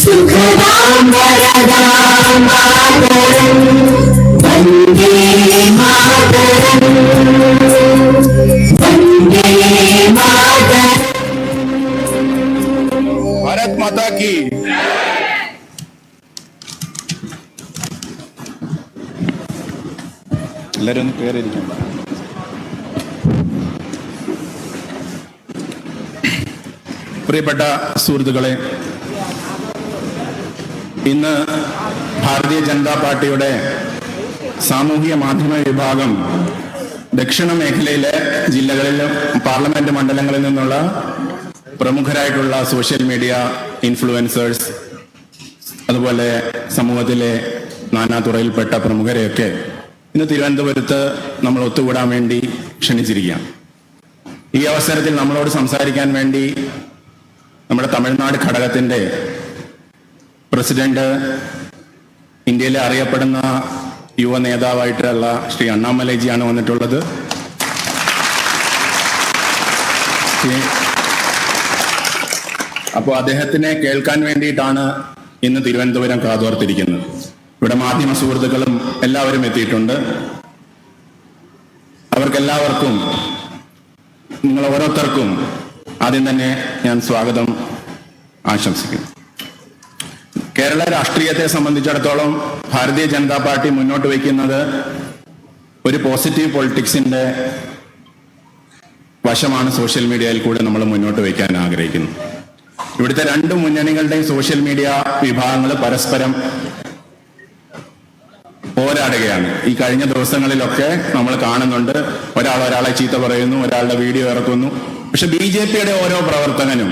സുഖദാം വരദാം മാതരം വന്ദേ മാതരം വന്ദേ മാതരം. ഭാരത് മാതാ കി. എല്ലാവരും ഒന്ന് കയറിയിരിക്കണം. പ്രിയപ്പെട്ട സുഹൃത്തുക്കളെ, ഇന്ന് ഭാരതീയ ജനതാ പാർട്ടിയുടെ സാമൂഹിക മാധ്യമ വിഭാഗം ദക്ഷിണ മേഖലയിലെ ജില്ലകളിലും പാർലമെന്റ് മണ്ഡലങ്ങളിൽ നിന്നുള്ള പ്രമുഖരായിട്ടുള്ള സോഷ്യൽ മീഡിയ ഇൻഫ്ലുവൻസേഴ്സ്, അതുപോലെ സമൂഹത്തിലെ നാനാതുറയിൽപ്പെട്ട പ്രമുഖരെയൊക്കെ ഇന്ന് തിരുവനന്തപുരത്ത് നമ്മൾ ഒത്തുകൂടാൻ വേണ്ടി ക്ഷണിച്ചിരിക്കുകയാണ്. ഈ അവസരത്തിൽ നമ്മളോട് സംസാരിക്കാൻ വേണ്ടി നമ്മുടെ തമിഴ്നാട് ഘടകത്തിന്റെ പ്രസിഡന്റ്, ഇന്ത്യയിലെ അറിയപ്പെടുന്ന യുവ നേതാവായിട്ടുള്ള ശ്രീ അണ്ണാമലൈജിയാണ് വന്നിട്ടുള്ളത്. അപ്പോൾ അദ്ദേഹത്തിനെ കേൾക്കാൻ വേണ്ടിയിട്ടാണ് ഇന്ന് തിരുവനന്തപുരം കാതോർത്തിരിക്കുന്നത്. ഇവിടെ മാധ്യമ സുഹൃത്തുക്കളും എല്ലാവരും എത്തിയിട്ടുണ്ട്. അവർക്കെല്ലാവർക്കും, നിങ്ങൾ ഓരോരുത്തർക്കും ആദ്യം തന്നെ ഞാൻ സ്വാഗതം ആശംസിക്കുന്നു. കേരള രാഷ്ട്രീയത്തെ സംബന്ധിച്ചിടത്തോളം ഭാരതീയ ജനതാ പാർട്ടി മുന്നോട്ട് വയ്ക്കുന്നത് ഒരു പോസിറ്റീവ് പൊളിറ്റിക്സിന്റെ വശമാണ് സോഷ്യൽ മീഡിയയിൽ കൂടെ നമ്മൾ മുന്നോട്ട് വയ്ക്കാൻ ആഗ്രഹിക്കുന്നു. ഇവിടുത്തെ രണ്ട് മുന്നണികളുടെയും സോഷ്യൽ മീഡിയ വിഭാഗങ്ങൾ പരസ്പരം പോരാടുകയാണ്. ഈ കഴിഞ്ഞ ദിവസങ്ങളിലൊക്കെ നമ്മൾ കാണുന്നുണ്ട്, ഒരാളെ ചീത്ത പറയുന്നു, ഒരാളുടെ വീഡിയോ ഇറക്കുന്നു. പക്ഷെ BJPയുടെ ഓരോ പ്രവർത്തകനും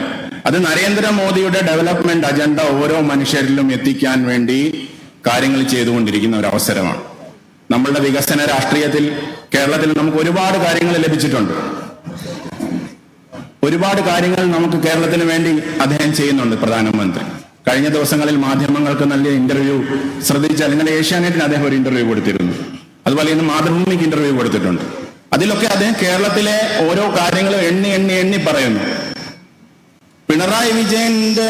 അത് നരേന്ദ്രമോദിയുടെ ഡെവലപ്മെന്റ് അജണ്ട ഓരോ മനുഷ്യരിലും എത്തിക്കാൻ വേണ്ടി കാര്യങ്ങൾ ചെയ്തുകൊണ്ടിരിക്കുന്ന ഒരു അവസരമാണ്. നമ്മളുടെ വികസന രാഷ്ട്രീയത്തിൽ കേരളത്തിൽ നമുക്ക് ഒരുപാട് കാര്യങ്ങൾ ലഭിച്ചിട്ടുണ്ട്. ഒരുപാട് കാര്യങ്ങൾ നമുക്ക് കേരളത്തിന് വേണ്ടി അദ്ദേഹം ചെയ്യുന്നുണ്ട്. പ്രധാനമന്ത്രി കഴിഞ്ഞ ദിവസങ്ങളിൽ മാധ്യമങ്ങൾക്ക് നൽകിയ ഇന്റർവ്യൂ ശ്രദ്ധിച്ചാൽ, ഇന്നലെ ഏഷ്യാനെറ്റിന് അദ്ദേഹം ഒരു ഇന്റർവ്യൂ കൊടുത്തിരുന്നു. അതുപോലെ ഇന്ന് മാതൃഭൂമിക്ക് ഇന്റർവ്യൂ കൊടുത്തിട്ടുണ്ട്. അതിലൊക്കെ അദ്ദേഹം കേരളത്തിലെ ഓരോ കാര്യങ്ങളും എണ്ണി പറയുന്നു. പിണറായി വിജയന്റെ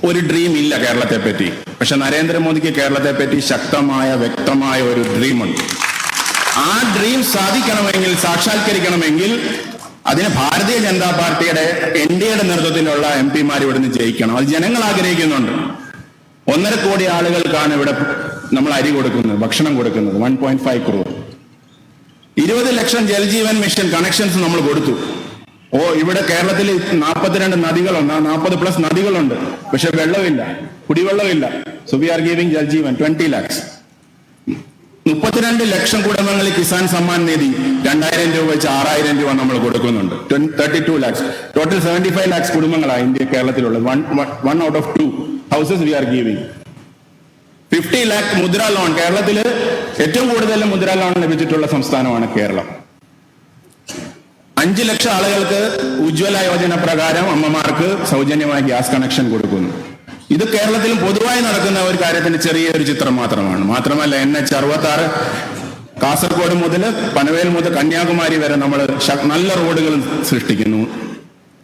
ഒരു ഡ്രീം ഇല്ല കേരളത്തെ പറ്റി, പക്ഷെ നരേന്ദ്രമോദിക്ക് കേരളത്തെ പറ്റി ശക്തമായ വ്യക്തമായ ഒരു ഡ്രീമുണ്ട്. ആ ഡ്രീം സാധിക്കണമെങ്കിൽ, സാക്ഷാത്കരിക്കണമെങ്കിൽ അതിന് ഭാരതീയ ജനതാ പാർട്ടിയുടെ NDAയുടെ നേതൃത്വത്തിലുള്ള MP-മാർ ഇവിടുന്ന് ജയിക്കണം. അത് ജനങ്ങൾ ആഗ്രഹിക്കുന്നുണ്ട്. 1.5 കോടി ആളുകൾക്കാണ് ഇവിടെ നമ്മൾ അരി കൊടുക്കുന്നത്, ഭക്ഷണം കൊടുക്കുന്നത്. 1.5 crore. 20 ലക്ഷം ജൽജീവൻ മിഷൻ കണക്ഷൻസ് നമ്മൾ കൊടുത്തു. ഇവിടെ കേരളത്തിൽ 42 നദികളുണ്ട്, 40+ നദികളുണ്ട്, പക്ഷെ വെള്ളമില്ല, കുടിവെള്ളമില്ല. So we are giving Jal Jeevan 20 lakhs. 32 ലക്ഷം കുടുംബങ്ങളിൽ കിസാൻ സമ്മാൻ നിധി 2000 രൂപ വെച്ച് 6000 രൂപ നമ്മൾ കൊടുക്കുന്നുണ്ട്. 32 lakhs. ടോട്ടൽ 75 lakhs കുടുംബങ്ങളാണ് ഇന്ത്യ കേരളത്തിലുള്ളത്. 1 out of 2 houses we are giving. 50 lakh മുദ്ര ലോൺ. കേരളത്തിൽ ഏറ്റവും കൂടുതൽ മുദ്ര ലോൺ ലഭിച്ചിട്ടുള്ള സംസ്ഥാനമാണ് കേരളം. 5 ലക്ഷം ആളുകൾക്ക് ഉജ്ജ്വല യോജന പ്രകാരം അമ്മമാർക്ക് സൗജന്യമായി ഗ്യാസ് കണക്ഷൻ കൊടുക്കുന്നു. ഇത് കേരളത്തിൽ പൊതുവായി നടക്കുന്ന ഒരു കാര്യത്തിന്റെ ചെറിയൊരു ചിത്രം മാത്രമല്ല NH 66 കാസർഗോഡ് മുതൽ പനവേൽ മുതൽ കന്യാകുമാരി വരെ നമ്മൾ നല്ല റോഡുകൾ സൃഷ്ടിക്കുന്നു.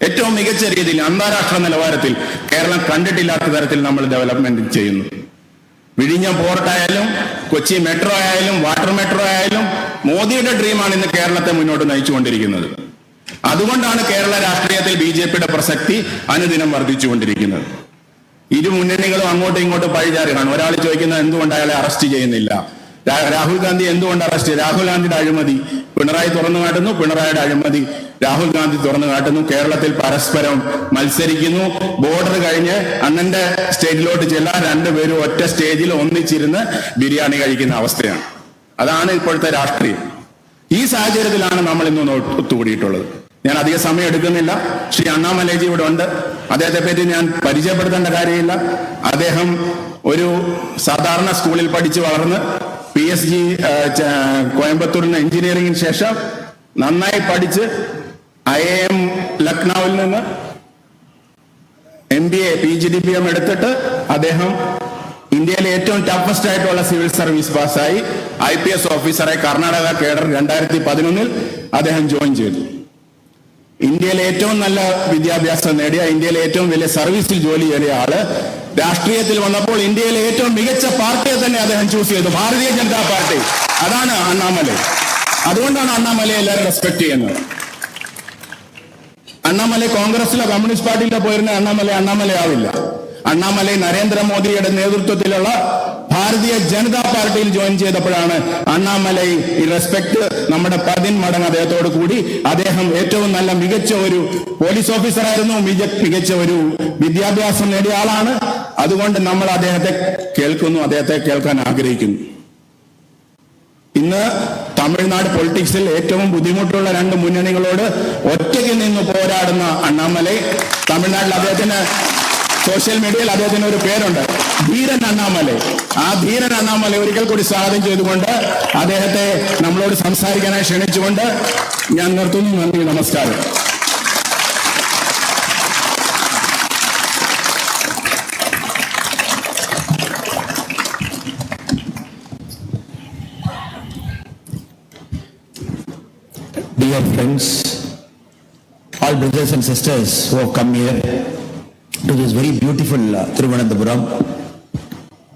ഏറ്റവും മികച്ച രീതിയിൽ അന്താരാഷ്ട്ര നിലവാരത്തിൽ കേരളം കണ്ടിട്ടില്ലാത്ത തരത്തിൽ നമ്മൾ ഡെവലപ്മെന്റ് ചെയ്യുന്നു. വിഴിഞ്ഞം പോർട്ടായാലും കൊച്ചി മെട്രോ ആയാലും വാട്ടർ മെട്രോ ആയാലും മോദിയുടെ ഡ്രീമാണ് ഇന്ന് കേരളത്തെ മുന്നോട്ട് നയിച്ചുകൊണ്ടിരിക്കുന്നത്. അതുകൊണ്ടാണ് കേരള രാഷ്ട്രീയത്തിൽ BJPയുടെ പ്രസക്തി അനുദിനം വർദ്ധിച്ചുകൊണ്ടിരിക്കുന്നത്. ഇരു മുന്നണികളും അങ്ങോട്ടും ഇങ്ങോട്ടും പഴിചാറുകയാണ്. ഒരാൾ ചോദിക്കുന്നത് എന്തുകൊണ്ട് അയാളെ അറസ്റ്റ് ചെയ്യുന്നില്ല, രാഹുൽ ഗാന്ധി എന്തുകൊണ്ട് അറസ്റ്റ് ചെയ്തു? രാഹുൽ ഗാന്ധിയുടെ അഴിമതി പിണറായി തുറന്നു കാട്ടുന്നു, പിണറായിയുടെ അഴിമതി രാഹുൽ ഗാന്ധി തുറന്നു കാട്ടുന്നു. കേരളത്തിൽ പരസ്പരം മത്സരിക്കുന്നു. ബോർഡർ കഴിഞ്ഞ് അണ്ണന്റെ സ്റ്റേജിലോട്ട് ചെല്ലാൻ രണ്ടുപേരും ഒറ്റ സ്റ്റേജിൽ ഒന്നിച്ചിരുന്ന് ബിരിയാണി കഴിക്കുന്ന അവസ്ഥയാണ്. അതാണ് ഇപ്പോഴത്തെ രാഷ്ട്രീയം. ഈ സാഹചര്യത്തിലാണ് നമ്മൾ ഇന്ന് ഒത്തുകൂടിയിട്ടുള്ളത്. ഞാൻ അധിക സമയം എടുക്കുന്നില്ല. ശ്രീ അണ്ണാമലൈജി ഇവിടെ ഉണ്ട്. അദ്ദേഹത്തെ പറ്റി ഞാൻ പരിചയപ്പെടുത്തേണ്ട കാര്യമില്ല. അദ്ദേഹം ഒരു സാധാരണ സ്കൂളിൽ പഠിച്ച് വളർന്ന് PSG കോയമ്പത്തൂരിന് എഞ്ചിനീയറിംഗിന് ശേഷം നന്നായി പഠിച്ച് IIM ലക്നൌവിൽ നിന്ന് MBA PGDPM എടുത്തിട്ട് അദ്ദേഹം ഇന്ത്യയിലെ ഏറ്റവും ടഫസ്റ്റ് ആയിട്ടുള്ള സിവിൽ സർവീസ് പാസ്സായി IPS ഓഫീസറായി കർണാടക കേഡർ 2011 അദ്ദേഹം ജോയിൻ ചെയ്തു. ഇന്ത്യയിലെ ഏറ്റവും നല്ല വിദ്യാഭ്യാസം നേടിയ, ഇന്ത്യയിലെ ഏറ്റവും വലിയ സർവീസിൽ ജോലി ചെയ്ത ആള് രാഷ്ട്രീയത്തിൽ വന്നപ്പോൾ ഇന്ത്യയിലെ ഏറ്റവും മികച്ച പാർട്ടിയെ തന്നെ അദ്ദേഹം ചൂസ് ചെയ്തു, ഭാരതീയ ജനതാ പാർട്ടി. അതാണ് അണ്ണാമലൈ. അതുകൊണ്ടാണ് അണ്ണാമലയെ എല്ലാവരും റെസ്പെക്ട് ചെയ്യുന്നത്. അണ്ണാമലൈ കോൺഗ്രസിലോ കമ്മ്യൂണിസ്റ്റ് പാർട്ടിയിലോ പോയിരുന്ന അണ്ണാമലൈ ആവില്ല. അണ്ണാമലൈ നരേന്ദ്രമോദിയുടെ നേതൃത്വത്തിലുള്ള ഭാരതീയ ജനതാ പാർട്ടിയിൽ ജോയിൻ ചെയ്തപ്പോഴാണ് അണ്ണാമലൈ ഈ റെസ്പെക്ട് നമ്മുടെ 10 മടങ്ങ് അദ്ദേഹത്തോട് കൂടി. അദ്ദേഹം ഏറ്റവും നല്ല മികച്ച ഒരു പോലീസ് ഓഫീസറായിരുന്നു, മികച്ച ഒരു വിദ്യാഭ്യാസം നേടിയ ആളാണ്. അതുകൊണ്ട് നമ്മൾ അദ്ദേഹത്തെ കേൾക്കുന്നു, അദ്ദേഹത്തെ കേൾക്കാൻ ആഗ്രഹിക്കുന്നു. ഇന്ന് തമിഴ്നാട് പൊളിറ്റിക്സിൽ ഏറ്റവും ബുദ്ധിമുട്ടുള്ള 2 മുന്നണികളോട് ഒറ്റയ്ക്ക് നിന്ന് പോരാടുന്ന അണ്ണാമലൈ, തമിഴ്നാട്ടിൽ അദ്ദേഹത്തിന് സോഷ്യൽ മീഡിയയിൽ അദ്ദേഹത്തിന് ഒരു പേരുണ്ട്, ധീരൻ അണ്ണാമലൈ. ആ ധീരൻ അണ്ണാമലൈ ഒരിക്കൽ കൂടി സ്വാഗതം ചെയ്തുകൊണ്ട് അദ്ദേഹത്തെ നമ്മളോട് സംസാരിക്കാനായി ക്ഷണിച്ചുകൊണ്ട് ഞാൻ നിർത്തുന്നു. നന്ദി, നമസ്കാരം. Dear friends, all brothers and sisters who have come here to this very beautiful Thiruvananthapuram,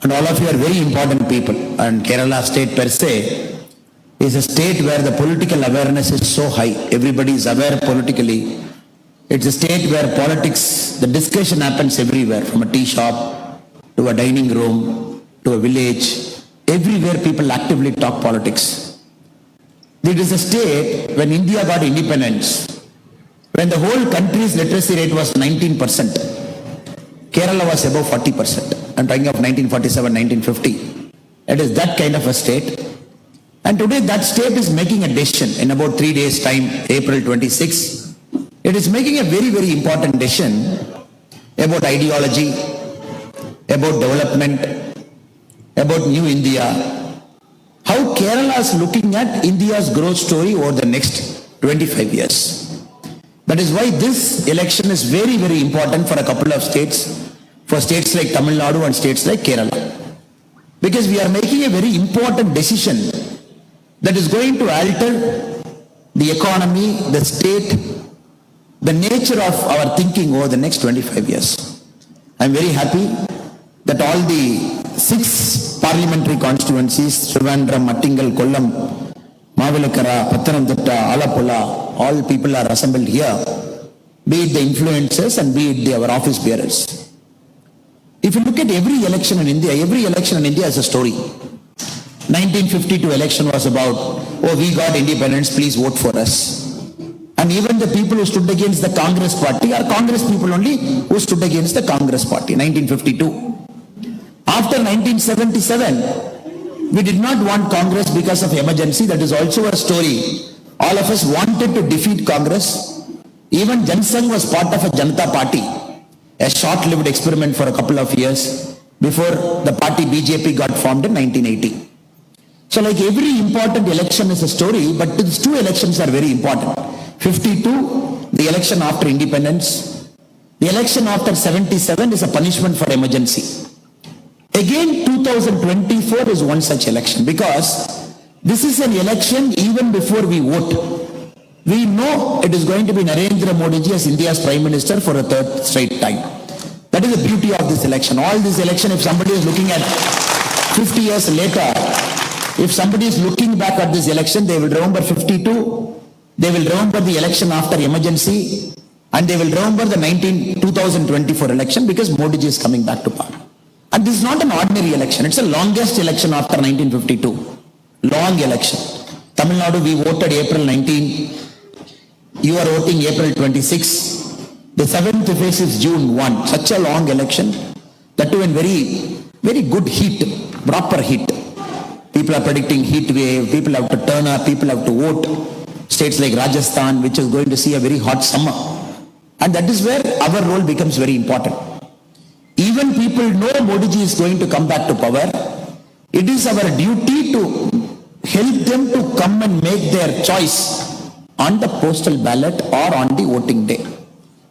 and all of you are very important people, and Kerala state per se is a state where the political awareness is so high. Everybody is aware politically. It's a state where politics, the discussion happens everywhere, from a tea shop to a dining room to a village. Everywhere people actively talk politics. It is a state when India got independence, when the whole country's literacy rate was 19%. Kerala was above 40%. I'm talking of 1947, 1950. It is that kind of a state. And today that state is making a decision in about 3 days' time, April 26. It is making a very, very important decision about ideology, about development, about new India. How Kerala is looking at India's growth story over the next 25 years. That is why this election is very, very important for a couple of states, for states like Tamil Nadu and states like Kerala. Because we are making a very important decision that is going to alter the economy, the state, the nature of our thinking over the next 25 years. I am very happy that all the 6 parliamentary constituencies, Trivandrum, Mattingal, Kollam, Mavilakara, Pathanamthitta, Alappuzha, all people are assembled here, be it the influencers and be it our office bearers. If you look at every election in India is a story. 1952 election was about, oh, we got independence, please vote for us. And even the people who stood against the Congress party are Congress people only who stood against the Congress party, 1952. After 1977, we did not want Congress because of emergency. That is also a story. All of us wanted to defeat Congress. Even Jansangh was part of a Janata party, a short-lived experiment for a couple of years before the party BJP got formed in 1980. So like every important election is a story, but these 2 elections are very important. 52, the election after independence. The election after 77 is a punishment for emergency. Again, 2024 is one such election, because this is an election even before we vote. We know it is going to be Narendra Modi ji as India's Prime Minister for a 3rd straight time. That is the beauty of this election. All this election, if somebody is looking at 50 years later, if somebody is looking back at this election, they will remember 52, they will remember the election after emergency, and they will remember the 2024 election, because Modi ji is coming back to power. And this is not an ordinary election. It's the longest election after 1952. Long election. Tamil Nadu, we voted April 19. You are voting April 26. The 7th phase is June 1. Such a long election. That too in very, very good heat. Proper heat. People are predicting heat wave. People have to turn up. People have to vote. States like Rajasthan, which is going to see a very hot summer. And that is where our role becomes very important. Even people know Modi ji is going to come back to power. It is our duty to help them to come and make their choice on the postal ballot or on the voting day.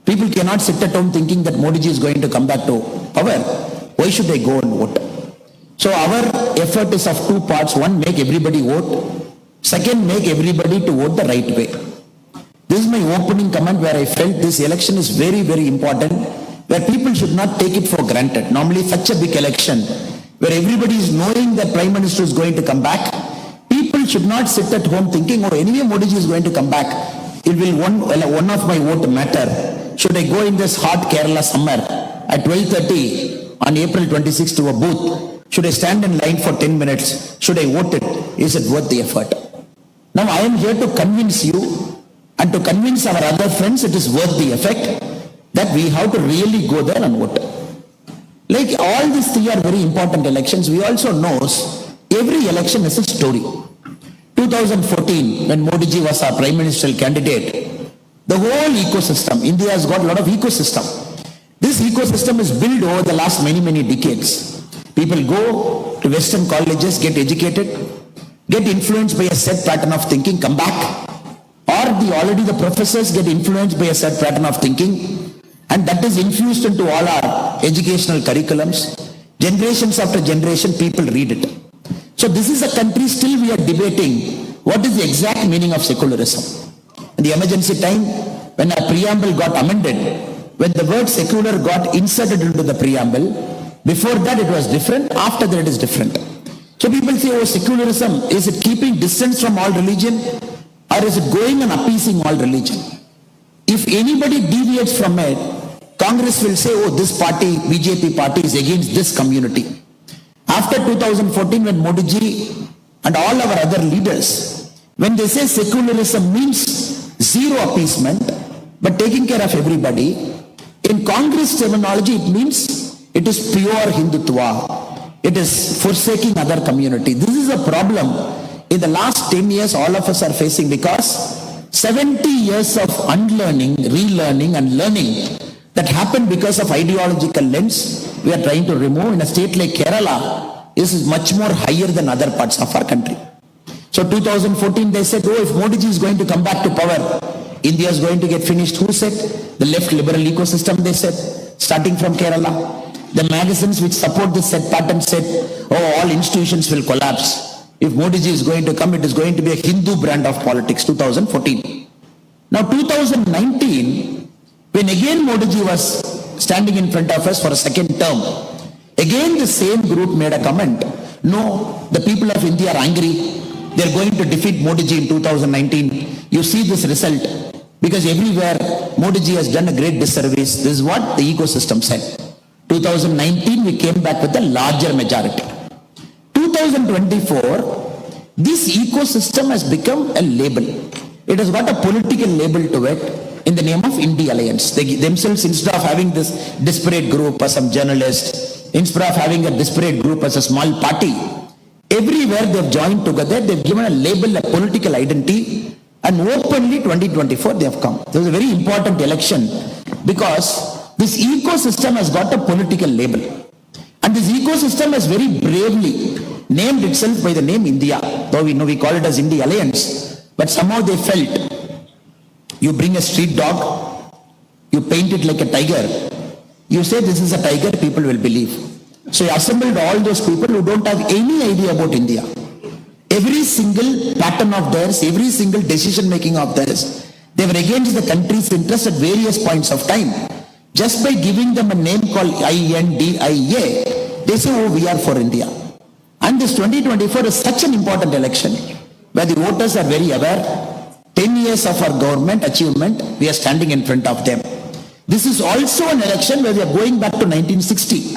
People cannot sit at home thinking that Modi ji is going to come back to power. Why should they go and vote? So our effort is of 2 parts. One, make everybody vote. Second, make everybody to vote the right way. This is my opening comment where I felt this election is very, very important, where people should not take it for granted. Normally such a big election, where everybody is knowing that Prime Minister is going to come back, people should not sit at home thinking, oh, anyway Modi ji is going to come back. It will one of my vote matter. Should I go in this hot Kerala summer at 12:30 on April 26 to a booth? Should I stand in line for 10 minutes? Should I vote it? Is it worth the effort? Now I am here to convince you and to convince our other friends it is worth the effort that we have to really go there and vote. Like all these three are very important elections. We also know every election is a story. 2014, when Modi ji was our prime ministerial candidate, the whole ecosystem, India has got a lot of ecosystem. This ecosystem is built over the last many, many decades. People go to Western colleges, get educated, get influenced by a set pattern of thinking, come back. Or already the professors get influenced by a set pattern of thinking, and that is infused into all our educational curriculums. Generations after generation, people read it. So this is a country still we are debating what is the exact meaning of secularism. In the emergency time, when our preamble got amended, when the word secular got inserted into the preamble, before that it was different, after that it is different. So people say, oh, secularism, is it keeping distance from all religion, or is it going and appeasing all religion? If anybody deviates from it, Congress will say, oh, this party, BJP party is against this community. After 2014, when Modi ji and all our other leaders, when they say secularism means zero appeasement, but taking care of everybody, in Congress terminology, it means it is pure Hindutva. It is forsaking other community. This is a problem in the last 10 years all of us are facing, because 70 years of unlearning, relearning and learning that happened because of ideological lens, we are trying to remove. In a state like Kerala, this is much more higher than other parts of our country. So 2014 they said, oh, if Modi ji is going to come back to power, India is going to get finished. Who said? The left liberal ecosystem, they said, starting from Kerala. The magazines which support this set pattern said, oh, all institutions will collapse. If Modi ji is going to come, it is going to be a Hindu brand of politics, 2014. Now 2019, when again Modi ji was standing in front of us for a second term, again the same group made a comment. No, the people of India are angry. They are going to defeat Modi ji in 2019. You see this result, because everywhere Modi ji has done a great disservice. This is what the ecosystem said. 2019 we came back with a larger majority. 2024, this ecosystem has become a label. It has got a political label to it in the name of India Alliance. They themselves, instead of having this disparate group as some journalists, instead of having a disparate group as a small party, everywhere they've joined together, they've given a label, a political identity, and openly 2024 they have come. There was a very important election because this ecosystem has got a political label. And this ecosystem has very bravely named itself by the name India. Though we know we call it as India Alliance, but somehow they felt, you bring a street dog, you paint it like a tiger, you say this is a tiger, people will believe. So you assembled all those people who don't have any idea about India. Every single pattern of theirs, every single decision making of theirs, they were against the country's interest at various points of time. Just by giving them a name called INDIA, they say, oh, we are for India. And this 2024 is such an important election where the voters are very aware. 10 years of our government achievement, we are standing in front of them. This is also an election where we are going back to 1960,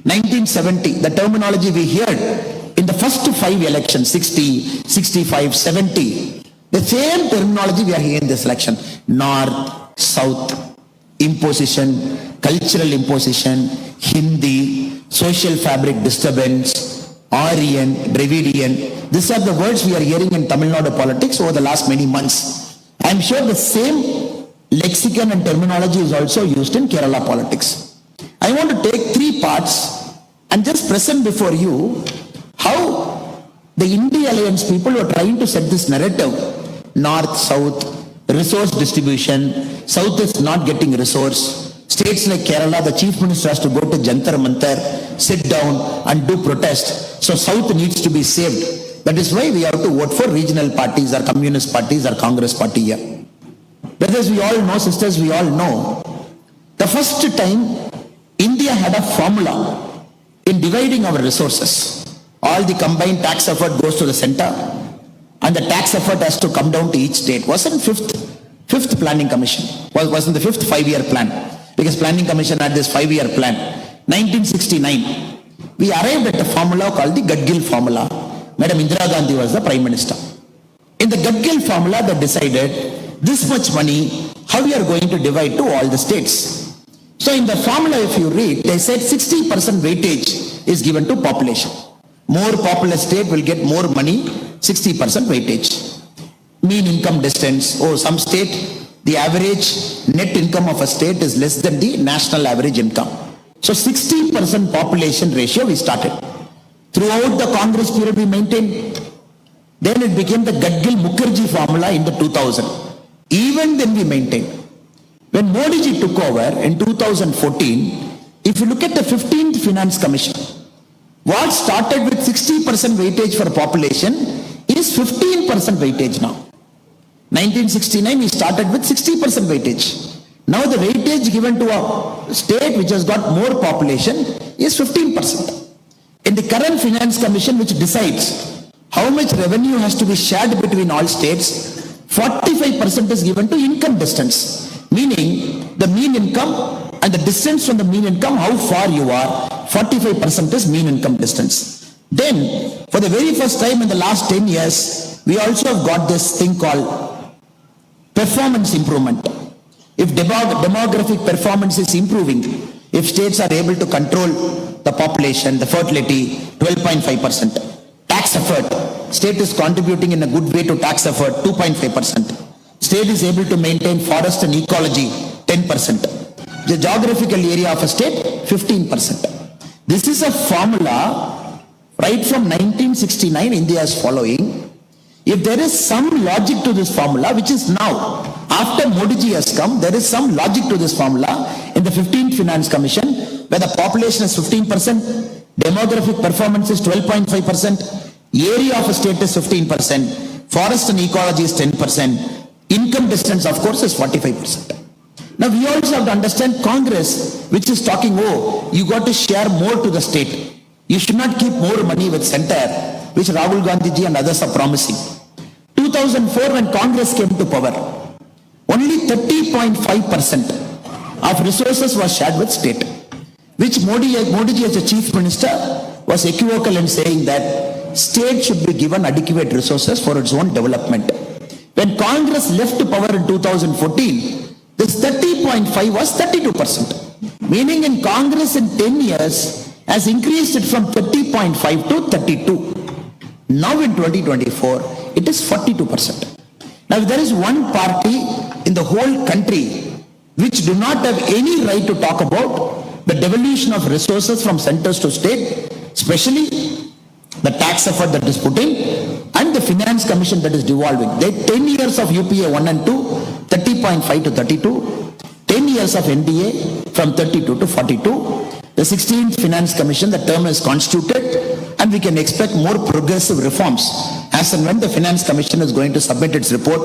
1970. The terminology we heard in the first 5 elections, 60, 65, 70, the same terminology we are hearing in this election. North, South, imposition, cultural imposition, Hindi, social fabric disturbance, Aryan, Dravidian. These are the words we are hearing in Tamil Nadu politics over the last many months. I am sure the same lexicon and terminology is also used in Kerala politics. I want to take 3 parts and just present before you how the India Alliance people were trying to set this narrative. North, South, resource distribution, South is not getting resource. States like Kerala, the Chief Minister has to go to Jantar Mantar, sit down and do protest. So South needs to be saved. That is why we have to vote for regional parties or communist parties or Congress party here. Brothers, we all know, sisters, we all know, the first time India had a formula in dividing our resources. All the combined tax effort goes to the center and the tax effort has to come down to each state. Wasn't fifth planning commission, wasn't the fifth 5-year plan, because planning commission had this 5-year plan. 1969, we arrived at a formula called the Gadgil formula. Madam Indira Gandhi was the prime minister. In the Gadgil formula, they decided this much money, how we are going to divide to all the states. So in the formula, if you read, they said 60% weightage is given to population. More populous state will get more money, 60% weightage. Mean income distance, some state, the average net income of a state is less than the national average income. So 60% population ratio we started. Throughout the Congress period we maintained. Then it became the Gadgil-Mukherjee formula in the 2000. Even then we maintained. When Modi ji took over in 2014, if you look at the 15th Finance Commission, what started with 60% weightage for population is 15% weightage now. 1969 we started with 60% weightage. Now the weightage given to a state which has got more population is 15%. In the current Finance Commission, which decides how much revenue has to be shared between all states, 45% is given to income distance. Meaning the mean income and the distance from the mean income, how far you are, 45% is mean income distance. Then, for the very first time in the last 10 years, we also have got this thing called performance improvement. If demographic performance is improving, if states are able to control the population, the fertility, 12.5%. Tax effort, state is contributing in a good way to tax effort, 2.5%. State is able to maintain forest and ecology, 10%. The geographical area of a state, 15%. This is a formula right from 1969 India is following. If there is some logic to this formula, which is now, after Modi ji has come, there is some logic to this formula in the 15th Finance Commission, where the population is 15%, demographic performance is 12.5%, area of a state is 15%, forest and ecology is 10%, income distance, of course, is 45%. Now, we also have to understand Congress, which is talking, you got to share more to the state. You should not keep more money with center, which Rahul Gandhi ji and others are promising. 2004, when Congress came to power, only 30.5% of resources was shared with state, which Modi ji as a chief minister was equivocal in saying that state should be given adequate resources for its own development. When Congress left power in 2014, this 30.5 was 32%. Meaning in Congress in 10 years has increased it from 30.5 to 32. Now in 2024, it is 42%. Now if there is one party in the whole country which do not have any right to talk about the devolution of resources from centers to state, especially the tax effort that is put in and the Finance Commission that is devolving. They 10 years of UPA 1 and 2, 30.5 to 32, 10 years of NDA from 32 to 42, the 16th Finance Commission, the term is constituted, and we can expect more progressive reforms as and when the Finance Commission is going to submit its report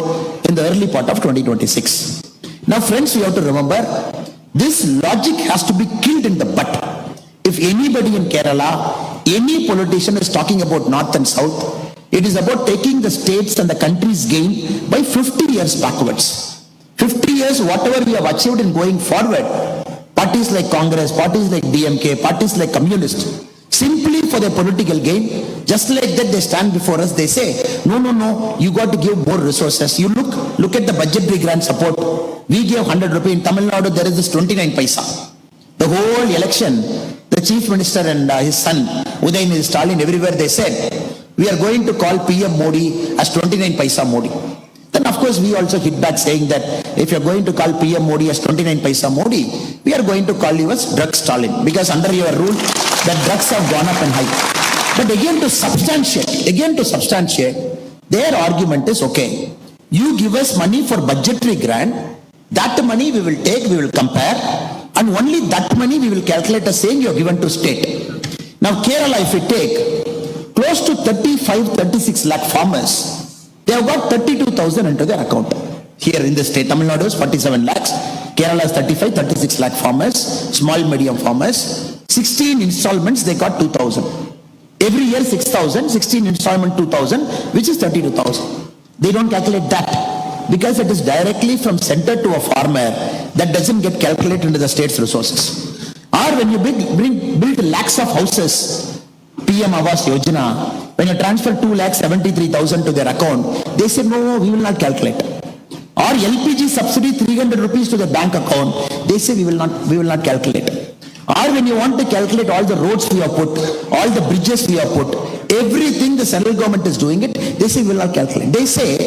in the early part of 2026. Now friends, we have to remember, this logic has to be killed in the butt. If anybody in Kerala, any politician is talking about North and South, it is about taking the states and the country's gain by 50 years backwards. 50 years, whatever we have achieved in going forward, parties like Congress, parties like DMK, parties like Communist, simply for their political gain, just like that they stand before us, they say, no, you got to give more resources. You look at the budgetary grant support. We gave 100 rupees. In Tamil Nadu, there is this 29 paisa. The whole election, the chief minister and his son, Udayanidhi Stalin, everywhere they said, we are going to call PM Modi as 29 paisa Modi. Then of course we also hit back saying that if you are going to call PM Modi as 29 paisa Modi, we are going to call you as drug Stalin, because under your rule, the drugs have gone up and high. But again to substantiate, their argument is, okay, you give us money for budgetary grant, that money we will take, we will compare, and only that money we will calculate as saying you are given to state. Now Kerala, if we take close to 35-36 lakh farmers, they have got 32,000 into their account. Here in the state, Tamil Nadu is 47 lakhs, Kerala is 35, 36 lakh farmers, small medium farmers. 16 installments, they got 2,000. Every year 6,000, 16 installment 2,000, which is 32,000. They don't calculate that because it is directly from center to a farmer. That doesn't get calculated into the state's resources. Or when you build lakhs of houses, PM Awas Yojana, when you transfer 2,73,000 to their account, they say, no, we will not calculate. Or LPG subsidy 300 rupees to the bank account, they say we will not calculate. Or when you want to calculate all the roads we have put, all the bridges we have put, everything the central government is doing it, they say we will not calculate. They say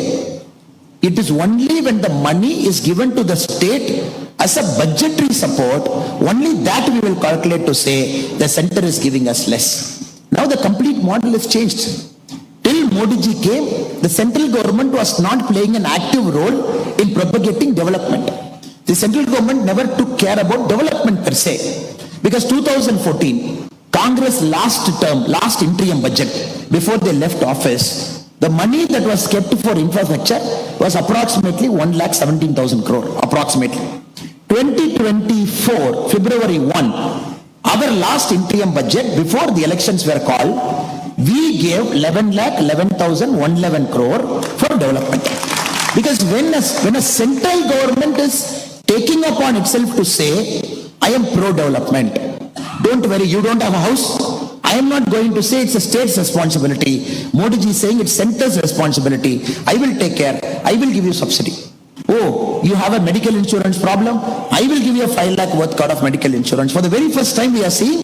it is only when the money is given to the state as a budgetary support, only that we will calculate to say the center is giving us less. Now the complete model is changed. Till Modi ji came, the central government was not playing an active role in propagating development. The central government never took care about development per se. Because 2014, Congress last interim budget, before they left office, the money that was kept for infrastructure was approximately 1,17,000 crore, approximately. 2024, February 1, our last interim budget, before the elections were called, we gave 11,11,111 crore for development. Because when a central government is taking upon itself to say, I am pro-development, don't worry, you don't have a house, I am not going to say it's a state's responsibility. Modi ji is saying it's center's responsibility. I will take care, I will give you subsidy. Oh, you have a medical insurance problem, I will give you a 5 lakh worth of medical insurance. For the very first time we are seeing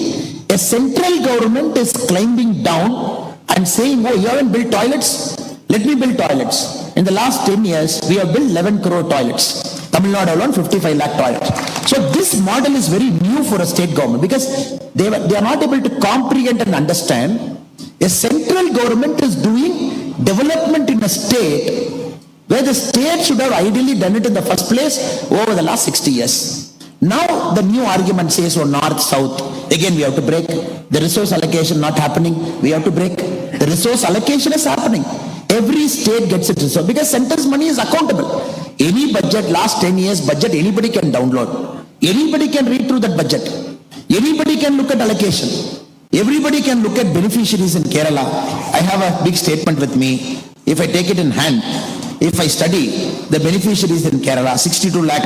a central government is climbing down and saying, oh, you haven't built toilets? Let me build toilets. In the last 10 years, we have built 11 crore toilets. Tamil Nadu alone, 55 lakh toilets. So this model is very new for a state government because they are not able to comprehend and understand a central government is doing development in a state where the state should have ideally done it in the first place over the last 60 years. Now the new argument says, oh, north, south, again we have to break. The resource allocation not happening, we have to break. The resource allocation is happening. Every state gets its resource because center's money is accountable. Any budget, last 10 years budget, anybody can download. Anybody can read through that budget. Anybody can look at allocation. Everybody can look at beneficiaries in Kerala. I have a big statement with me. If I take it in hand, if I study the beneficiaries in Kerala, 62 lakh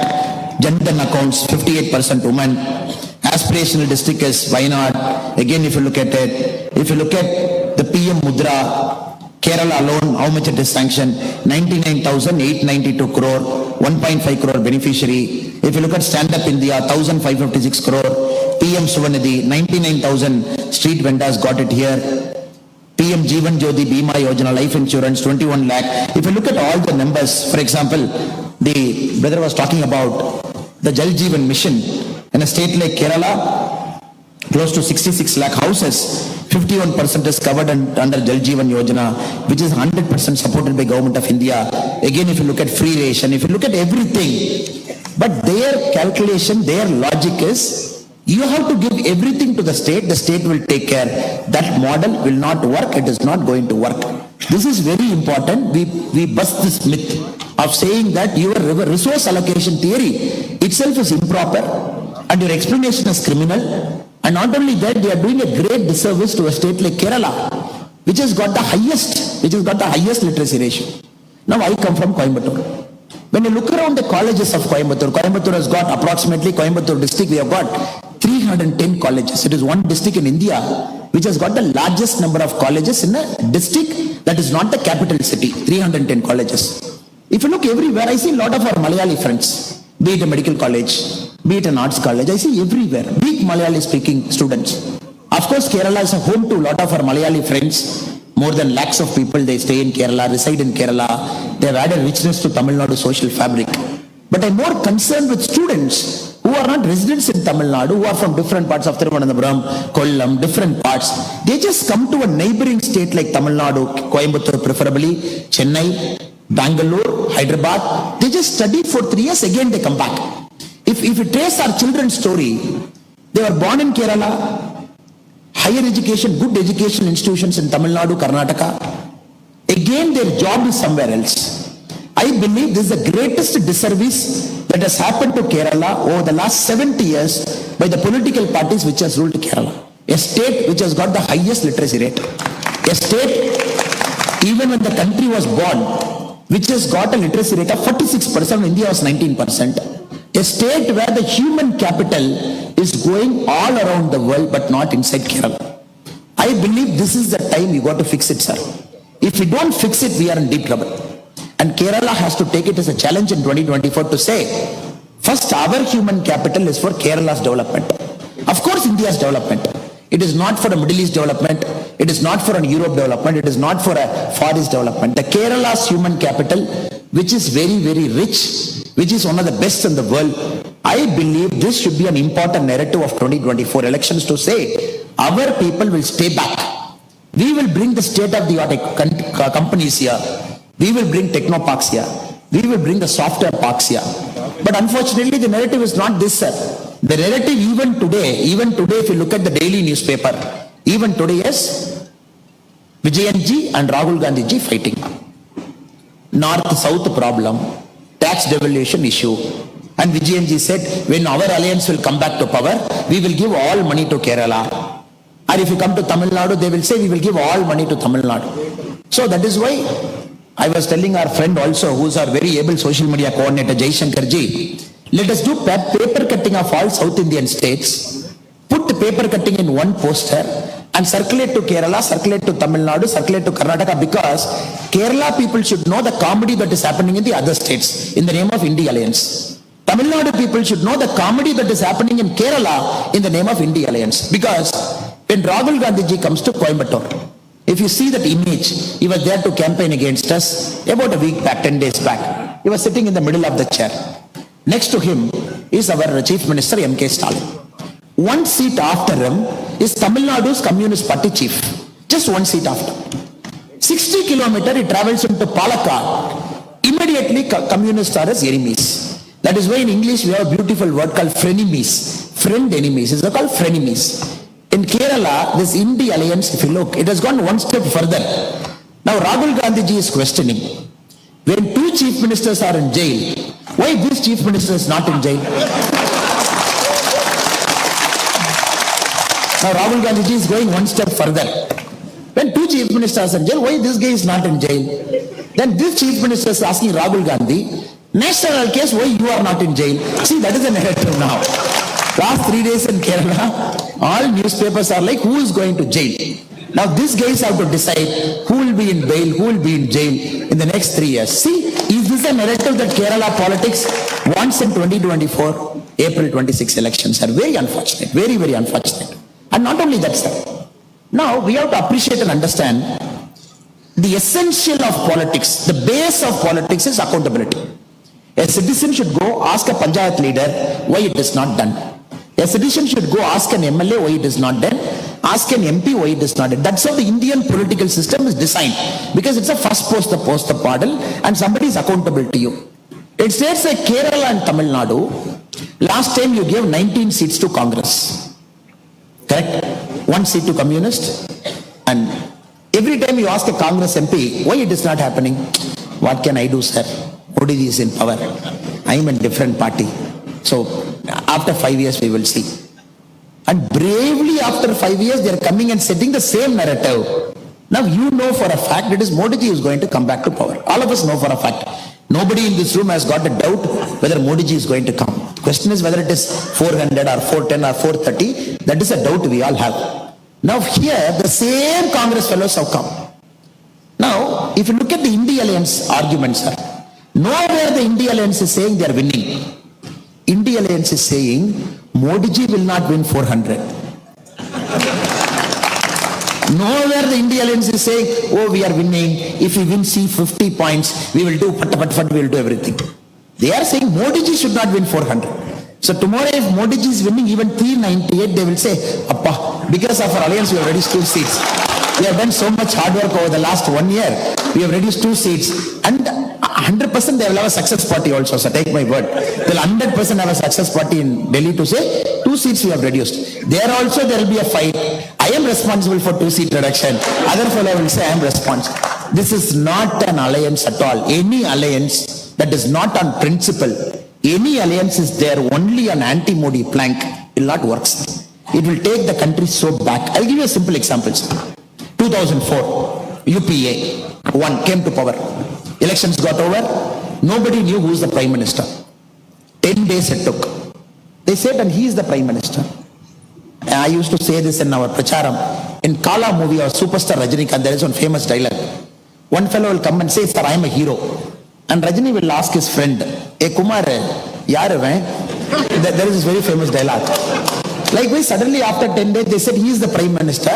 Jandan accounts, 58% women. Aspirational district is Wayanad. Again, if you look at it, if you look at the PM Mudra, Kerala alone, how much it is sanctioned? 99,892 crore, 1.5 crore beneficiary. If you look at Stand Up India, 1,556 crore. PM Suvanidhi, 99,000 street vendors got it here. PM Jeevan Jyoti Bima Yojana, life insurance, 21 lakh. If you look at all the numbers, for example, the brother was talking about the Jal Jeevan mission in a state like Kerala, close to 66 lakh houses, 51% is covered under Jal Jeevan Yojana, which is 100% supported by Government of India. Again, if you look at free ration, if you look at everything, but their calculation, their logic is, you have to give everything to the state will take care. That model will not work, it is not going to work. This is very important. We bust this myth of saying that your resource allocation theory itself is improper and your explanation is criminal. And not only that, they are doing a great disservice to a state like Kerala, which has got the highest literacy ratio. Now I come from Coimbatore. When you look around the colleges of Coimbatore has got approximately, Coimbatore district, we have got 310 colleges. It is one district in India which has got the largest number of colleges in a district that is not the capital city, 310 colleges. If you look everywhere, I see a lot of our Malayali friends, be it a medical college, be it an arts college, I see everywhere, be it Malayali speaking students. Of course, Kerala is a home to a lot of our Malayali friends. More than lakhs of people, they stay in Kerala, reside in Kerala. They have added richness to Tamil Nadu social fabric. But I'm more concerned with students who are not residents in Tamil Nadu, who are from different parts of Thiruvananthapuram, Kollam, different parts. They just come to a neighboring state like Tamil Nadu, Coimbatore preferably, Chennai, Bangalore, Hyderabad. They just study for 3 years, again they come back. If you trace our children's story, they were born in Kerala, higher education, good education institutions in Tamil Nadu, Karnataka. Again, their job is somewhere else. I I believe this is the greatest disservice that has happened to Kerala over the last 70 years by the political parties which has ruled Kerala. A state which has got the highest literacy rate. A state, even when the country was born, which has got a literacy rate of 46%, India was 19%. A state where the human capital is going all around the world but not inside Kerala. I believe this is the time you got to fix it, sir. If we don't fix it, we are in deep trouble. And Kerala has to take it as a challenge in 2024 to say, first our human capital is for Kerala's development. Of course, India's development. It is not for a Middle East development. It is not for an Europe development. It is not for a Far East development. The Kerala's human capital, which is very, very rich, which is one of the best in the world, I believe this should be an important narrative of 2024 elections to say, our people will stay back. We will bring the state-of-the-art companies here. We will bring techno parks here. We will bring the software parks here. But unfortunately, the narrative is not this, sir. The narrative even today, if you look at the daily newspaper, even today is Vijayanji and Rahul Gandhi ji fighting. North-South problem, tax devolution issue. And Vijayanji said, when our alliance will come back to power, we will give all money to Kerala. Or if you come to Tamil Nadu, they will say, we will give all money to Tamil Nadu. So that is why I was telling our friend also, who is our very able social media coordinator, Jai Shankar ji, let us do paper cutting of all South Indian states, put the paper cutting in one poster and circulate to Kerala, circulate to Tamil Nadu, circulate to Karnataka, because Kerala people should know the comedy that is happening in the other states in the name of India Alliance. Tamil Nadu people should know the comedy that is happening in Kerala in the name of India Alliance. Because when Rahul Gandhi ji comes to Coimbatore, if you see that image, he was there to campaign against us about a week back, 10 days back. He was sitting in the middle of the chair. Next to him is our Chief Minister M.K. Stalin. One seat after him is Tamil Nadu's Communist Party chief. Just one seat after. 60 kilometers he travels into Palakkad. Immediately communists are his enemies. That is why in English we have a beautiful word called frenemies. Friend enemies. It's called frenemies. In Kerala, this India Alliance, if you look, it has gone one step further. Now Rahul Gandhi ji is questioning, when two chief ministers are in jail, why this chief minister is not in jail? Now Rahul Gandhi ji is going one step further. When two chief ministers are in jail, why this guy is not in jail? Then this chief minister is asking Rahul Gandhi, national case, why you are not in jail? See, that is the narrative now. Last 3 days in Kerala, all newspapers are like, who is going to jail? Now these guys have to decide who will be in bail, who will be in jail in the next 3 years. See, is this a narrative that Kerala politics wants in 2024? April 26 elections are very unfortunate, very, very unfortunate. And not only that, sir. Now we have to appreciate and understand the essential of politics, the base of politics is accountability. A citizen should go ask a Panchayat leader why it is not done. A citizen should go ask an MLA why it is not done, ask an MP why it is not done. That's how the Indian political system is designed. Because it's a first post the post the model and somebody is accountable to you. It states like Kerala and Tamil Nadu, last time you gave 19 seats to Congress. Correct? 1 seat to Communist. And every time you ask a Congress MP, why it is not happening? What can I do, sir? Modi is in power. I am in different party. So after 5 years we will see. And bravely after 5 years they are coming and setting the same narrative. Now you know for a fact it is Modi ji who is going to come back to power. All of us know for a fact. Nobody in this room has got a doubt whether Modi ji is going to come. The question is whether it is 400 or 410 or 430. That is a doubt we all have. Now here the same Congress fellows have come. Now if you look at the India Alliance arguments, sir, nowhere the India Alliance is saying they are winning. India Alliance is saying Modi ji will not win 400. Nowhere the India Alliance is saying, oh, we are winning. If we win 50 points, we will do we will do everything. They are saying Modi ji should not win 400. So tomorrow if Modi ji is winning even 398, they will say, Appa, because of our alliance we have reduced 2 seats. We have done so much hard work over the last 1 year. We have reduced 2 seats. And 100% they will have a success party also, so take my word. They will 100% have a success party in Delhi to say, 2 seats we have reduced. There also there will be a fight. I am responsible for 2 seat reduction. Other fellow will say, I am responsible. This is not an alliance at all. Any alliance that is not on principle, any alliance is there only on anti-Modi plank, will not work. It will take the country so back. I'll give you a simple example. 2004, UPA one came to power. Elections got over. Nobody knew who is the Prime Minister. 10 days it took. They said, and he is the Prime Minister. And I used to say this in our Pracharam. In Kala movie, our superstar Rajinikanth, there is one famous dialogue. One fellow will come and say, sir, I am a hero. And Rajini will ask his friend, hey Kumar, yaar hai? There is this very famous dialogue. Likewise, suddenly after 10 days, they said, he is the Prime Minister.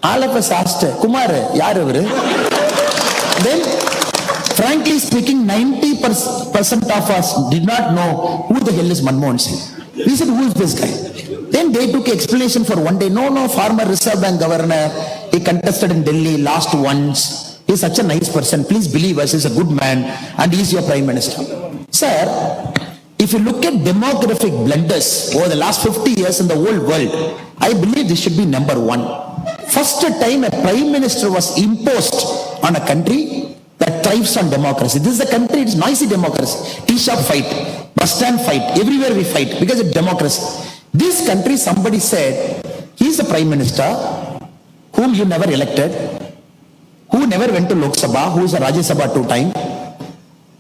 All of us asked, Kumar, yaar hai? Then, frankly speaking, 90% of us did not know who the hell is Manmohan Singh. We said, who is this guy? Then they took explanation for one day. No, former Reserve Bank governor. He contested in Delhi, lost once. He is such a nice person. Please believe us, he is a good man and he is your Prime Minister. Sir, if you look at demographic blunders over the last 50 years in the whole world, I believe this should be number one. First time a Prime Minister was imposed on a country that thrives on democracy. This is a country, it's noisy democracy. Tea shop fight, bus stand fight, everywhere we fight because it's democracy. This country, somebody said, he is the Prime Minister whom you never elected, who never went to Lok Sabha, who is a Rajya Sabha 2 times,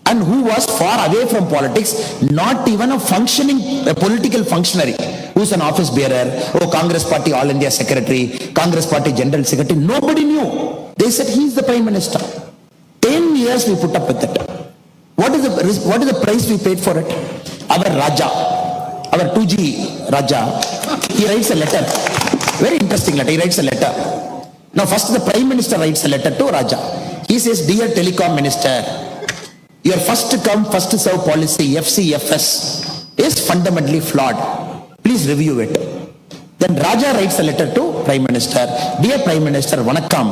and who was far away from politics, not even a political functionary, who is an office bearer, Congress Party All India Secretary, Congress Party General Secretary, nobody knew. They said he is the Prime Minister. 10 years we put up with it. What is the price we paid for it? Our Raja, our 2G Raja, he writes a letter. Very interesting letter. He writes a letter. Now first the Prime Minister writes a letter to Raja. He says, dear Telecom Minister, your first come, first serve policy, FCFS, is fundamentally flawed. Please review it. Then Raja writes a letter to Prime Minister. Dear Prime Minister, Vanakkam,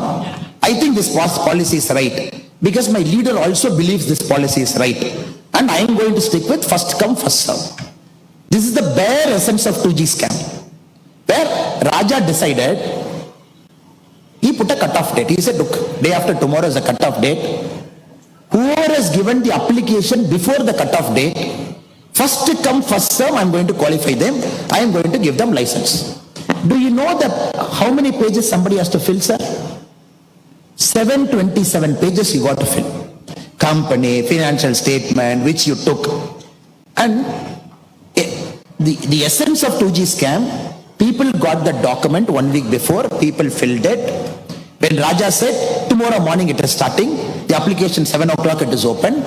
I think this policy is right. Because my leader also believes this policy is right. And I am going to stick with first come, first serve. This is the bare essence of 2G scam. Where Raja decided, he put a cut-off date. He said, look, day after tomorrow is a cut-off date. Whoever has given the application before the cut-off date, first come, first serve, I am going to qualify them. I am going to give them license. Do you know that how many pages somebody has to fill, sir? 727 pages you got to fill. Company, financial statement, which you took. And the essence of 2G scam, people got the document 1 week before, people filled it. When Raja said, tomorrow morning it is starting, the application 7 o'clock it is open.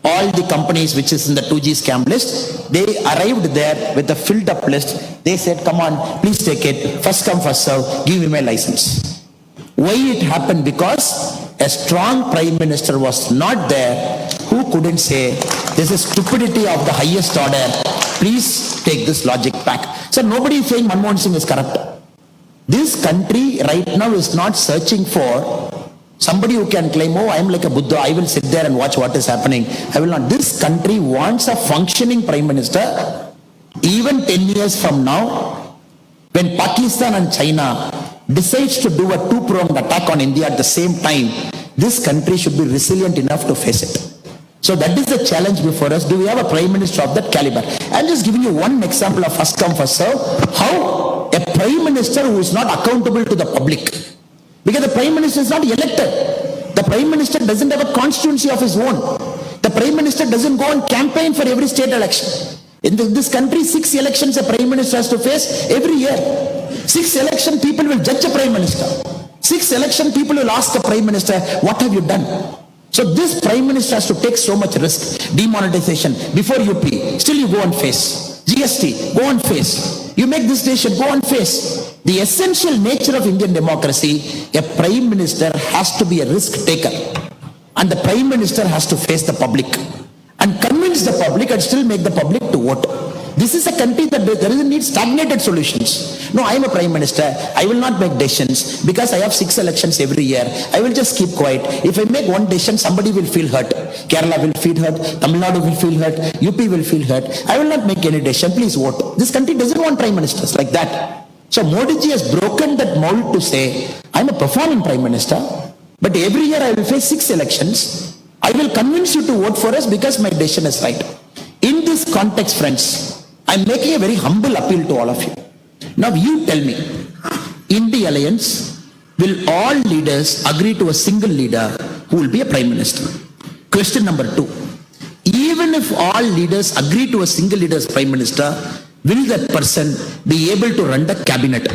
All the companies which is in the 2G scam list, they arrived there with a filled up list. They said, come on, please take it. First come, first serve, give me my license. Why it happened? Because a strong Prime Minister was not there who couldn't say, this is stupidity of the highest order. Please take this logic back. So nobody is saying Manmohan Singh is corrupt. This country right now is not searching for somebody who can claim, I am like a Buddha, I will sit there and watch what is happening. I will not. This country wants a functioning Prime Minister. Even 10 years from now, when Pakistan and China decides to do a two-pronged attack on India at the same time, this country should be resilient enough to face it. So that is the challenge before us. Do we have a Prime Minister of that caliber? I'm just giving you one example of first come, first serve. How a Prime Minister who is not accountable to the public. Because the Prime Minister is not elected. The Prime Minister doesn't have a constituency of his own. The Prime Minister doesn't go on campaign for every state election. In this country, 6 elections a Prime Minister has to face every year. 6 election people will judge a Prime Minister. 6 election people will ask the Prime Minister, what have you done? So this Prime Minister has to take so much risk. Demonetization, before UP, still you go and face. GST, go and face. You make this decision, go and face. The essential nature of Indian democracy, a Prime Minister has to be a risk taker. And the Prime Minister has to face the public. And convince the public and still make the public to vote. This is a country that doesn't need stagnated solutions. No, I am a Prime Minister. I will not make decisions because I have 6 elections every year. I will just keep quiet. If I make one decision, somebody will feel hurt. Kerala will feel hurt. Tamil Nadu will feel hurt. UP will feel hurt. I will not make any decision. Please vote. This country doesn't want Prime Ministers like that. So Modi ji has broken that mold to say, I am a performing Prime Minister. But every year I will face 6 elections. I will convince you to vote for us because my decision is right. In this context, friends, I'm making a very humble appeal to all of you. Now you tell me, in the alliance, will all leaders agree to a single leader who will be a prime minister? Question number 2. Even if all leaders agree to a single leader as prime minister, will that person be able to run the cabinet?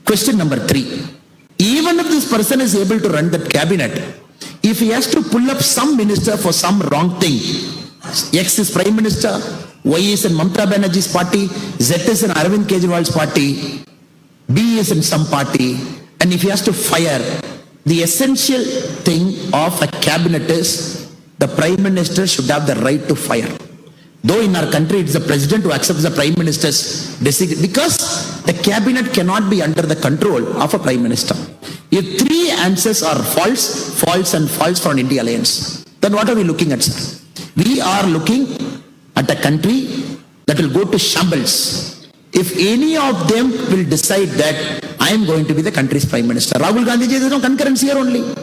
Question number 3. Even if this person is able to run that cabinet, if he has to pull up some minister for some wrong thing, X is prime minister, Y is in Mamata Banerjee's party, Z is in Arvind Kejriwal's party, B is in some party, and if he has to fire, the essential thing of a cabinet is the prime minister should have the right to fire. Though in our country it's the president who accepts the prime minister's decision, because the cabinet cannot be under the control of a prime minister. If 3 answers are false, false and false for an India alliance, then what are we looking at, sir? We are looking at a country that will go to shambles if any of them will decide that I am going to be the country's prime minister. Rahul Gandhi ji, there is no concurrence here only.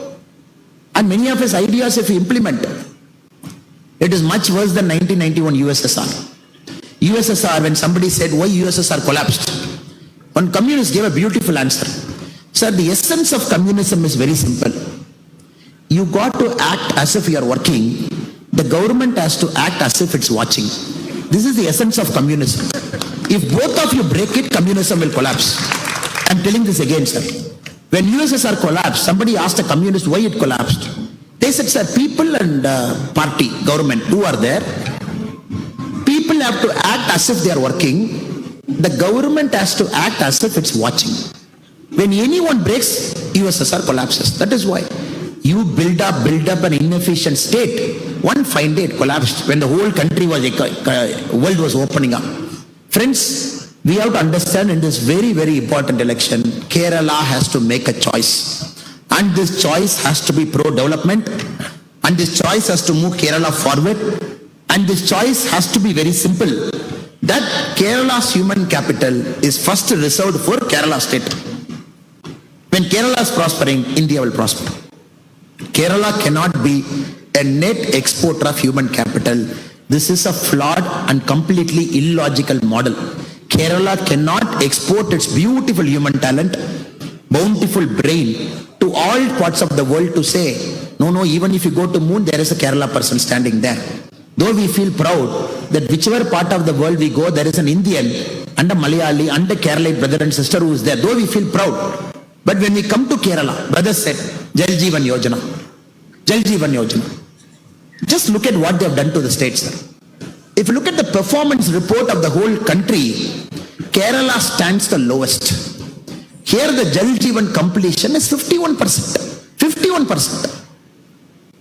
And many of his ideas, if he implement, it is much worse than 1991 USSR. USSR, when somebody said why USSR collapsed, one communist gave a beautiful answer. Sir, the essence of communism is very simple. You got to act as if you are working. The government has to act as if it's watching. This is the essence of communism. If both of you break it, communism will collapse. I'm telling this again, sir. When USSR collapsed, somebody asked a communist why it collapsed. They said, sir, people and party, government, who are there, people have to act as if they are working. The government has to act as if it's watching. When anyone breaks, USSR collapses. That is why you build up an inefficient state. One fine day it collapsed when the whole country was, world was opening up. Friends, we have to understand in this very, very important election, Kerala has to make a choice. And this choice has to be pro-development. And this choice has to move Kerala forward. And this choice has to be very simple. That Kerala's human capital is first reserved for Kerala state. When Kerala is prospering, India will prosper. Kerala cannot be a net exporter of human capital. This is a flawed and completely illogical model. Kerala cannot export its beautiful human talent, bountiful brain to all parts of the world to say, no, even if you go to moon, there is a Kerala person standing there. Though we feel proud that whichever part of the world we go, there is an Indian and a Malayali and a Kerala brother and sister who is there. Though we feel proud. But when we come to Kerala, brothers said, Jal Jeevan Yojana. Jal Jeevan Yojana. Just look at what they have done to the states, sir. If you look at the performance report of the whole country, Kerala stands the lowest. Here the Jal Jeevan completion is 51%. 51%.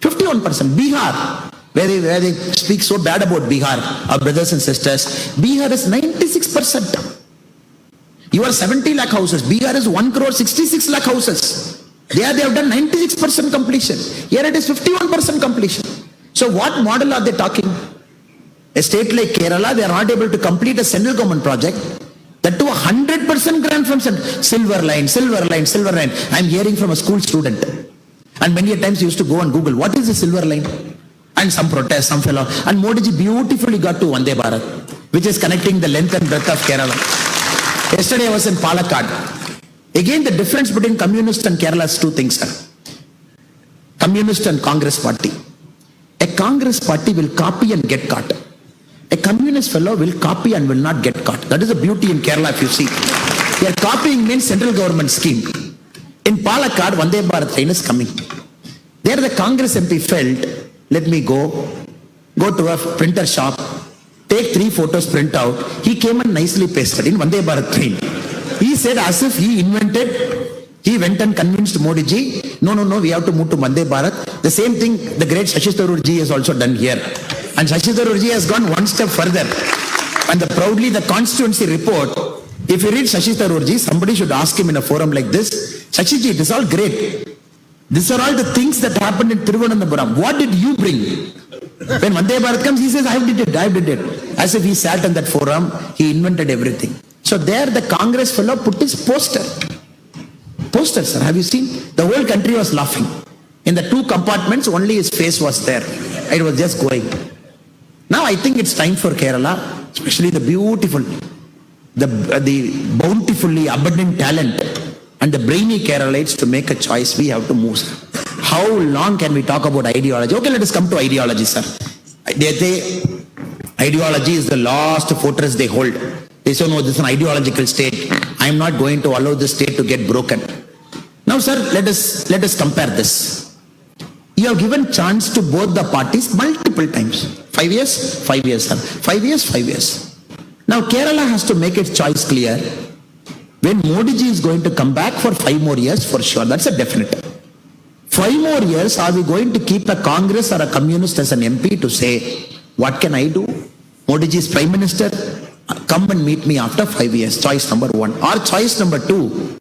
51%. Bihar, where they speak so bad about Bihar, our brothers and sisters, Bihar is 96%. You are 70 lakh houses. Bihar is 1 crore 66 lakh houses. There they have done 96% completion. Here it is 51% completion. So what model are they talking? A state like Kerala, they are not able to complete a central government project. That to 100% grant from silver line. I'm hearing from a school student. And many times he used to go and Google, what is the silver line? And some protest, some fellow. And Modi ji beautifully got to Vande Bharat, which is connecting the length and breadth of Kerala. Yesterday I was in Palakkad. Again, the difference between communist and Kerala is 2 things, sir. Communist and Congress party. A Congress party will copy and get caught. A communist fellow will copy and will not get caught. That is the beauty in Kerala if you see. They are copying means central government scheme. In Palakkad, Vande Bharat train is coming. There the Congress MP felt, let me go to a printer shop, take 3 photos, print out. He came and nicely pasted in Vande Bharat train. He said as if he invented, he went and convinced Modi ji, no, we have to move to Vande Bharat. The same thing the great Shashi Tharoor ji has also done here. And Shashi Tharoor ji has gone one step further. And proudly the constituency report, if you read Shashi Tharoor ji, somebody should ask him in a forum like this, Shashi ji, it is all great. These are all the things that happened in Thiruvananthapuram. What did you bring? When Vande Bharat comes, he says, I did it. As if he sat in that forum, he invented everything. So there the Congress fellow put his poster. Poster, sir, have you seen? The whole country was laughing. In the two compartments, only his face was there. It was just going. Now I think it's time for Kerala, especially the beautiful, the bountifully abundant talent and the brainy Keralites to make a choice. We have to move. How long can we talk about ideology? Okay, let us come to ideology, sir. Ideology is the last fortress they hold. They say, no, this is an ideological state. I am not going to allow this state to get broken. Now, sir, let us compare this. You have given chance to both the parties multiple times. 5 years, 5 years, sir. 5 years, 5 years. Now, Kerala has to make its choice clear. When Modi ji is going to come back for 5 more years, for sure, that's a definite. 5 more years, are we going to keep a Congress or a communist as an MP to say, what can I do? Modi ji is Prime Minister, come and meet me after 5 years. Choice number 1. Or choice number 2,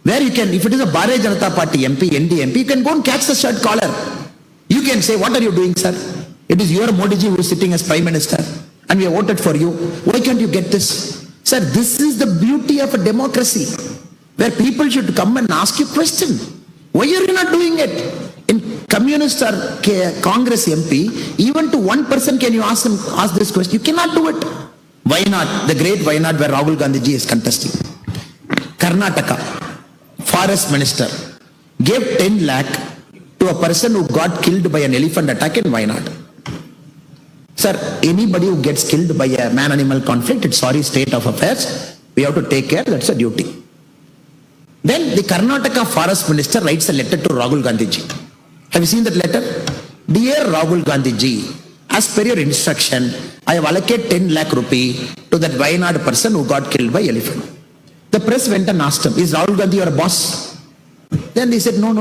where you can, if it is a Bharatiya Janata Party MP, ND MP, you can go and catch the shirt collar. You can say, what are you doing, sir? It is your Modi ji who is sitting as Prime Minister and we have voted for you. Why can't you get this? Sir, this is the beauty of a democracy where people should come and ask you question. Why are you not doing it? In communist or Congress MP, even to one person can you ask this question? You cannot do it. Why not? The great why not where Rahul Gandhi ji is contesting. Karnataka, forest minister, gave 10 lakh to a person who got killed by an elephant attack in Wayanad. Sir, anybody who gets killed by a man-animal conflict, it's sorry state of affairs. We have to take care, that's a duty. Then the Karnataka forest minister writes a letter to Rahul Gandhi ji. Have you seen that letter? Dear Rahul Gandhi ji, as per your instruction, I have allocated 10 lakh rupee to that Wayanad person who got killed by elephant. The press went and asked him, is Rahul Gandhi your boss? Then they said, no.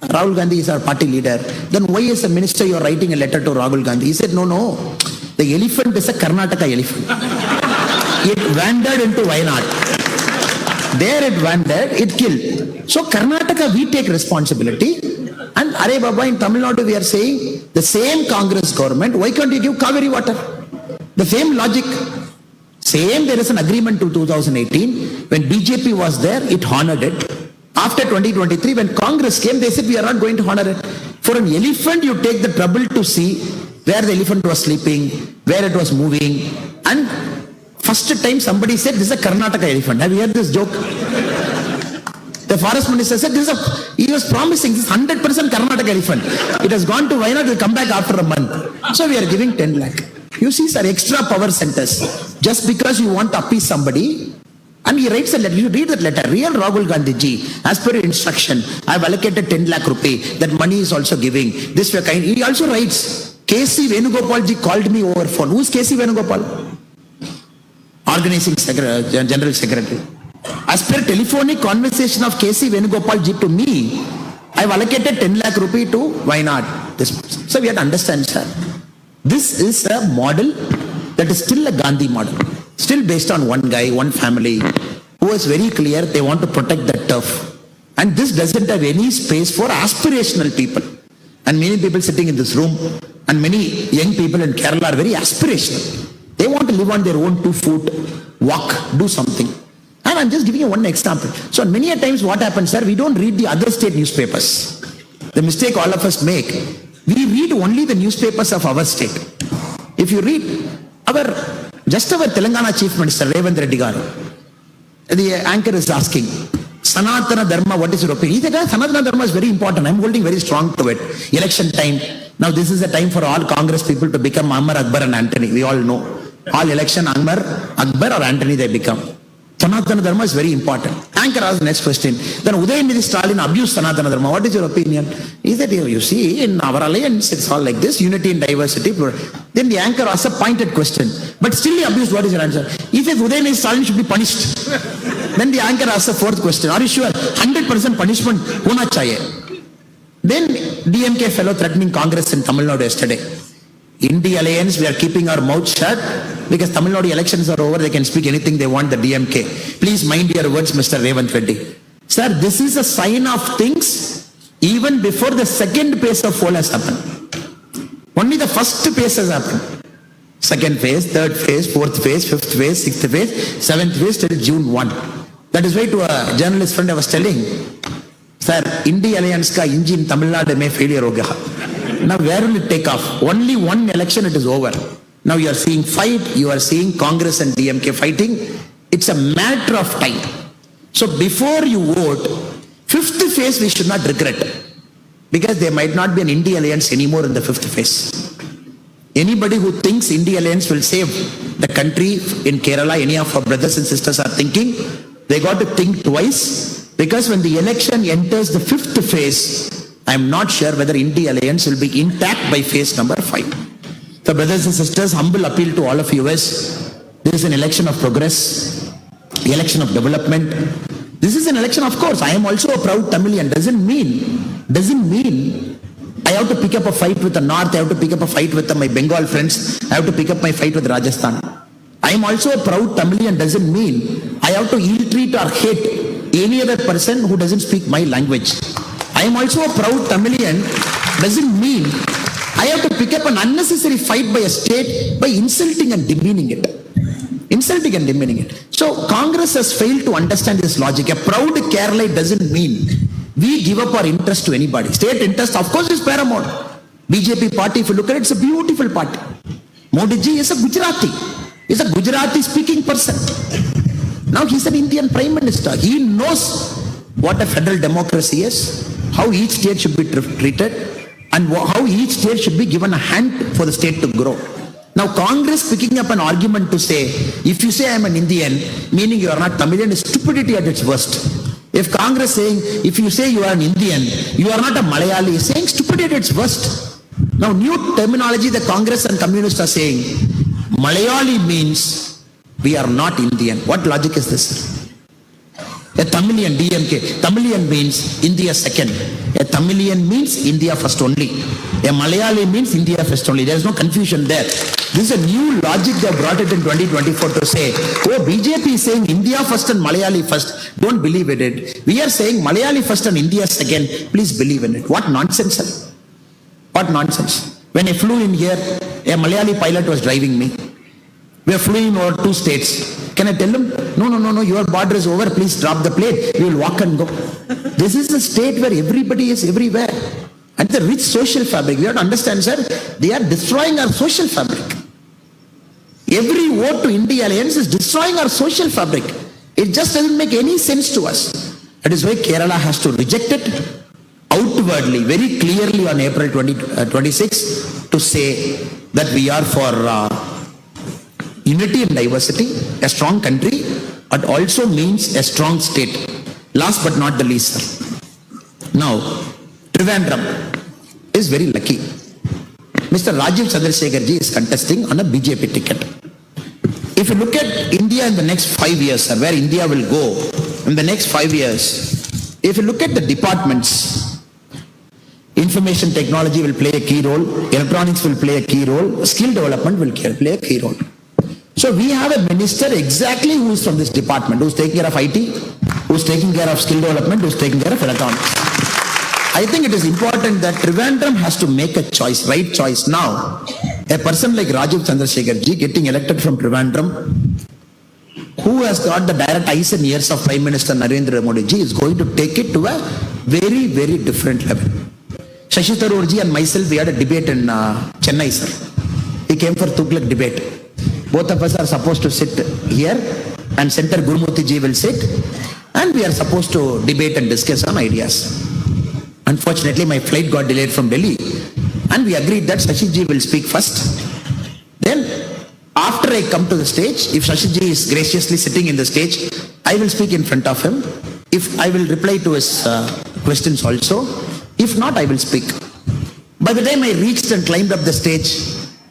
Rahul Gandhi is our party leader. Then why as a minister you are writing a letter to Rahul Gandhi? He said, no. The elephant is a Karnataka elephant. It wandered into Wayanad. There it wandered, it killed. So Karnataka, we take responsibility. And Are Baba, in Tamil Nadu we are saying, the same Congress government, why can't you give Kaveri water? The same logic. Same, there is an agreement to 2018. When BJP was there, it honored it. After 2023, when Congress came, they said, we are not going to honor it. For an elephant, you take the trouble to see where the elephant was sleeping, where it was moving. And first time somebody said, this is a Karnataka elephant. Have you heard this joke? The forest minister said, he was promising this 100% Karnataka elephant. It has gone to Wayanad, it will come back after a month. So we are giving 10 lakh. You see, sir, extra power centers. Just because you want to appease somebody, and he writes a letter, you read that letter, real Rahul Gandhi ji, as per your instruction, I have allocated 10 lakh rupee, that money is also giving, this way kind. He also writes, KC Venugopal ji called me over phone. Who is KC Venugopal? Organizing secretary, general secretary. As per telephonic conversation of KC Venugopal ji to me, I have allocated 10 lakh rupee to Wayanad. So we have to understand, sir. This is a model that is still a Gandhi model. Still based on one guy, one family, who is very clear they want to protect the turf. And this doesn't have any space for aspirational people. And many people sitting in this room, and many young people in Kerala are very aspirational. They want to live on their own 2 feet, walk, do something. And I'm just giving you one example. So many a times what happens, sir, we don't read the other state newspapers. The mistake all of us make, we read only the newspapers of our state. If you read our Telangana Chief Minister, Revanth Reddy garu, the anchor is asking, Sanatana Dharma, what is your opinion? He said, Sanatana Dharma is very important. I'm holding very strong to it. Election time. Now this is the time for all Congress people to become Ammar, Akbar and Antony. We all know. All election, Ammar, Akbar or Antony they become. Sanatana Dharma is very important. Anchor asks the next question. Then Udayamidi Stalin abused Sanatana Dharma. What is your opinion? He said, you see, in our alliance, it's all like this, unity and diversity. Then the anchor asks a pointed question. But still he abused, what is your answer? He says, Udayamidi Stalin should be punished. Then the anchor asks the 4th question. Are you sure? 100% punishment hona chahiye. Then DMK fellow threatening Congress in Tamil Nadu yesterday. In the alliance, we are keeping our mouth shut because Tamil Nadu elections are over. They can speak anything they want, the DMK. Please mind your words, Mr. Revanth Reddy. Sir, this is a sign of things even before the second phase of poll has happened. Only the first phase has happened. Second phase, third phase, fourth phase, fifth phase, sixth phase, seventh phase till June 1. That is why to a journalist friend I was telling, Sir, India Alliance ka engine Tamil Nadu mein failure ho gaya. Now where will it take off? Only one election, it is over. Now you are seeing fight, you are seeing Congress and DMK fighting. It's a matter of time. So before you vote, fifth phase we should not regret. Because there might not be an India Alliance anymore in the fifth phase. Anybody who thinks India Alliance will save the country in Kerala, any of our brothers and sisters are thinking, they got to think twice. Because when the election enters the fifth phase, I am not sure whether India Alliance will be intact by phase number 5. So brothers and sisters, humble appeal to all of you is, this is an election of progress, election of development. This is an election, of course. I am also a proud Tamilian. Doesn't mean I have to pick up a fight with the North, I have to pick up a fight with my Bengal friends, I have to pick up my fight with Rajasthan. I am also a proud Tamilian. Doesn't mean I have to ill-treat or hate any other person who doesn't speak my language. I am also a proud Tamilian. Doesn't mean I have to pick up an unnecessary fight by a state by insulting and demeaning it. So Congress has failed to understand this logic. A proud Kerala doesn't mean we give up our interest to anybody. State interest, of course, is paramount. BJP party, if you look at it, it's a beautiful party. Modi ji is a Gujarati. He's a Gujarati speaking person. Now he's an Indian Prime Minister. He knows what a federal democracy is, how each state should be treated, and how each state should be given a hand for the state to grow. Now Congress picking up an argument to say, if you say I am an Indian, meaning you are not Tamilian, is stupidity at its worst. If Congress saying, if you say you are an Indian, you are not a Malayali, is saying stupidity at its worst. Now new terminology the Congress and communists are saying, Malayali means we are not Indian. What logic is this? A Tamilian, DMK, Tamilian means India second. A Tamilian means India first only. A Malayali means India first only. There is no confusion there. This is a new logic they brought it in 2024 to say, oh, BJP is saying India first and Malayali first. Don't believe in it. We are saying Malayali first and India second. Please believe in it. What nonsense, sir? What nonsense. When I flew in here, a Malayali pilot was driving me. We are flying over 2 states. Can I tell him? No, your border is over. Please drop the plane. We will walk and go. This is a state where everybody is everywhere. And the rich social fabric. We have to understand, sir, they are destroying our social fabric. Every vote to India Alliance is destroying our social fabric. It just doesn't make any sense to us. That is why Kerala has to reject it outwardly, very clearly on April 26 to say that we are for unity and diversity, a strong country, but also means a strong state. Last but not the least, sir. Now, Trivandrum is very lucky. Mr. Rajiv Chandrasekhar ji is contesting on a BJP ticket. If you look at India in the next 5 years, sir, where India will go in the next 5 years, if you look at the departments, information technology will play a key role, electronics will play a key role, skill development will play a key role. So we have a minister exactly who is from this department, who is taking care of IT, who is taking care of skill development, who is taking care of electronics. I think it is important that Trivandrum has to make a choice, right choice. Now, a person like Rajiv Chandrasekhar ji getting elected from Trivandrum, who has got the direct eyes and ears of Prime Minister Narendra Modi ji, is going to take it to a very, very different level. Shashi Tharoor ji and myself, we had a debate in Chennai, sir. He came for Tughlaq debate. Both of us are supposed to sit here and Senator Gurumurthy ji will sit, and we are supposed to debate and discuss on ideas. Unfortunately, my flight got delayed from Delhi, and we agreed that Shashi ji will speak first. Then, after I come to the stage, if Shashi ji is graciously sitting in the stage, I will speak in front of him. If I will reply to his questions also. If not, I will speak. By the time I reached and climbed up the stage,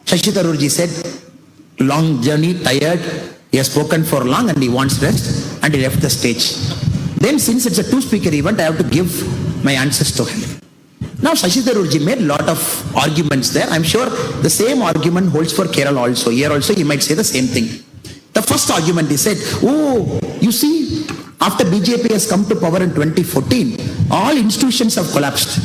Shashi Tharoor ji said, long journey, tired, he has spoken for long and he wants rest, and he left the stage. Then since it's a 2-speaker event, I have to give my answers to him. Now Shashi Tharoor ji made a lot of arguments there. I'm sure the same argument holds for Kerala also. Here also he might say the same thing. The first argument he said, oh, you see, after BJP has come to power in 2014, all institutions have collapsed.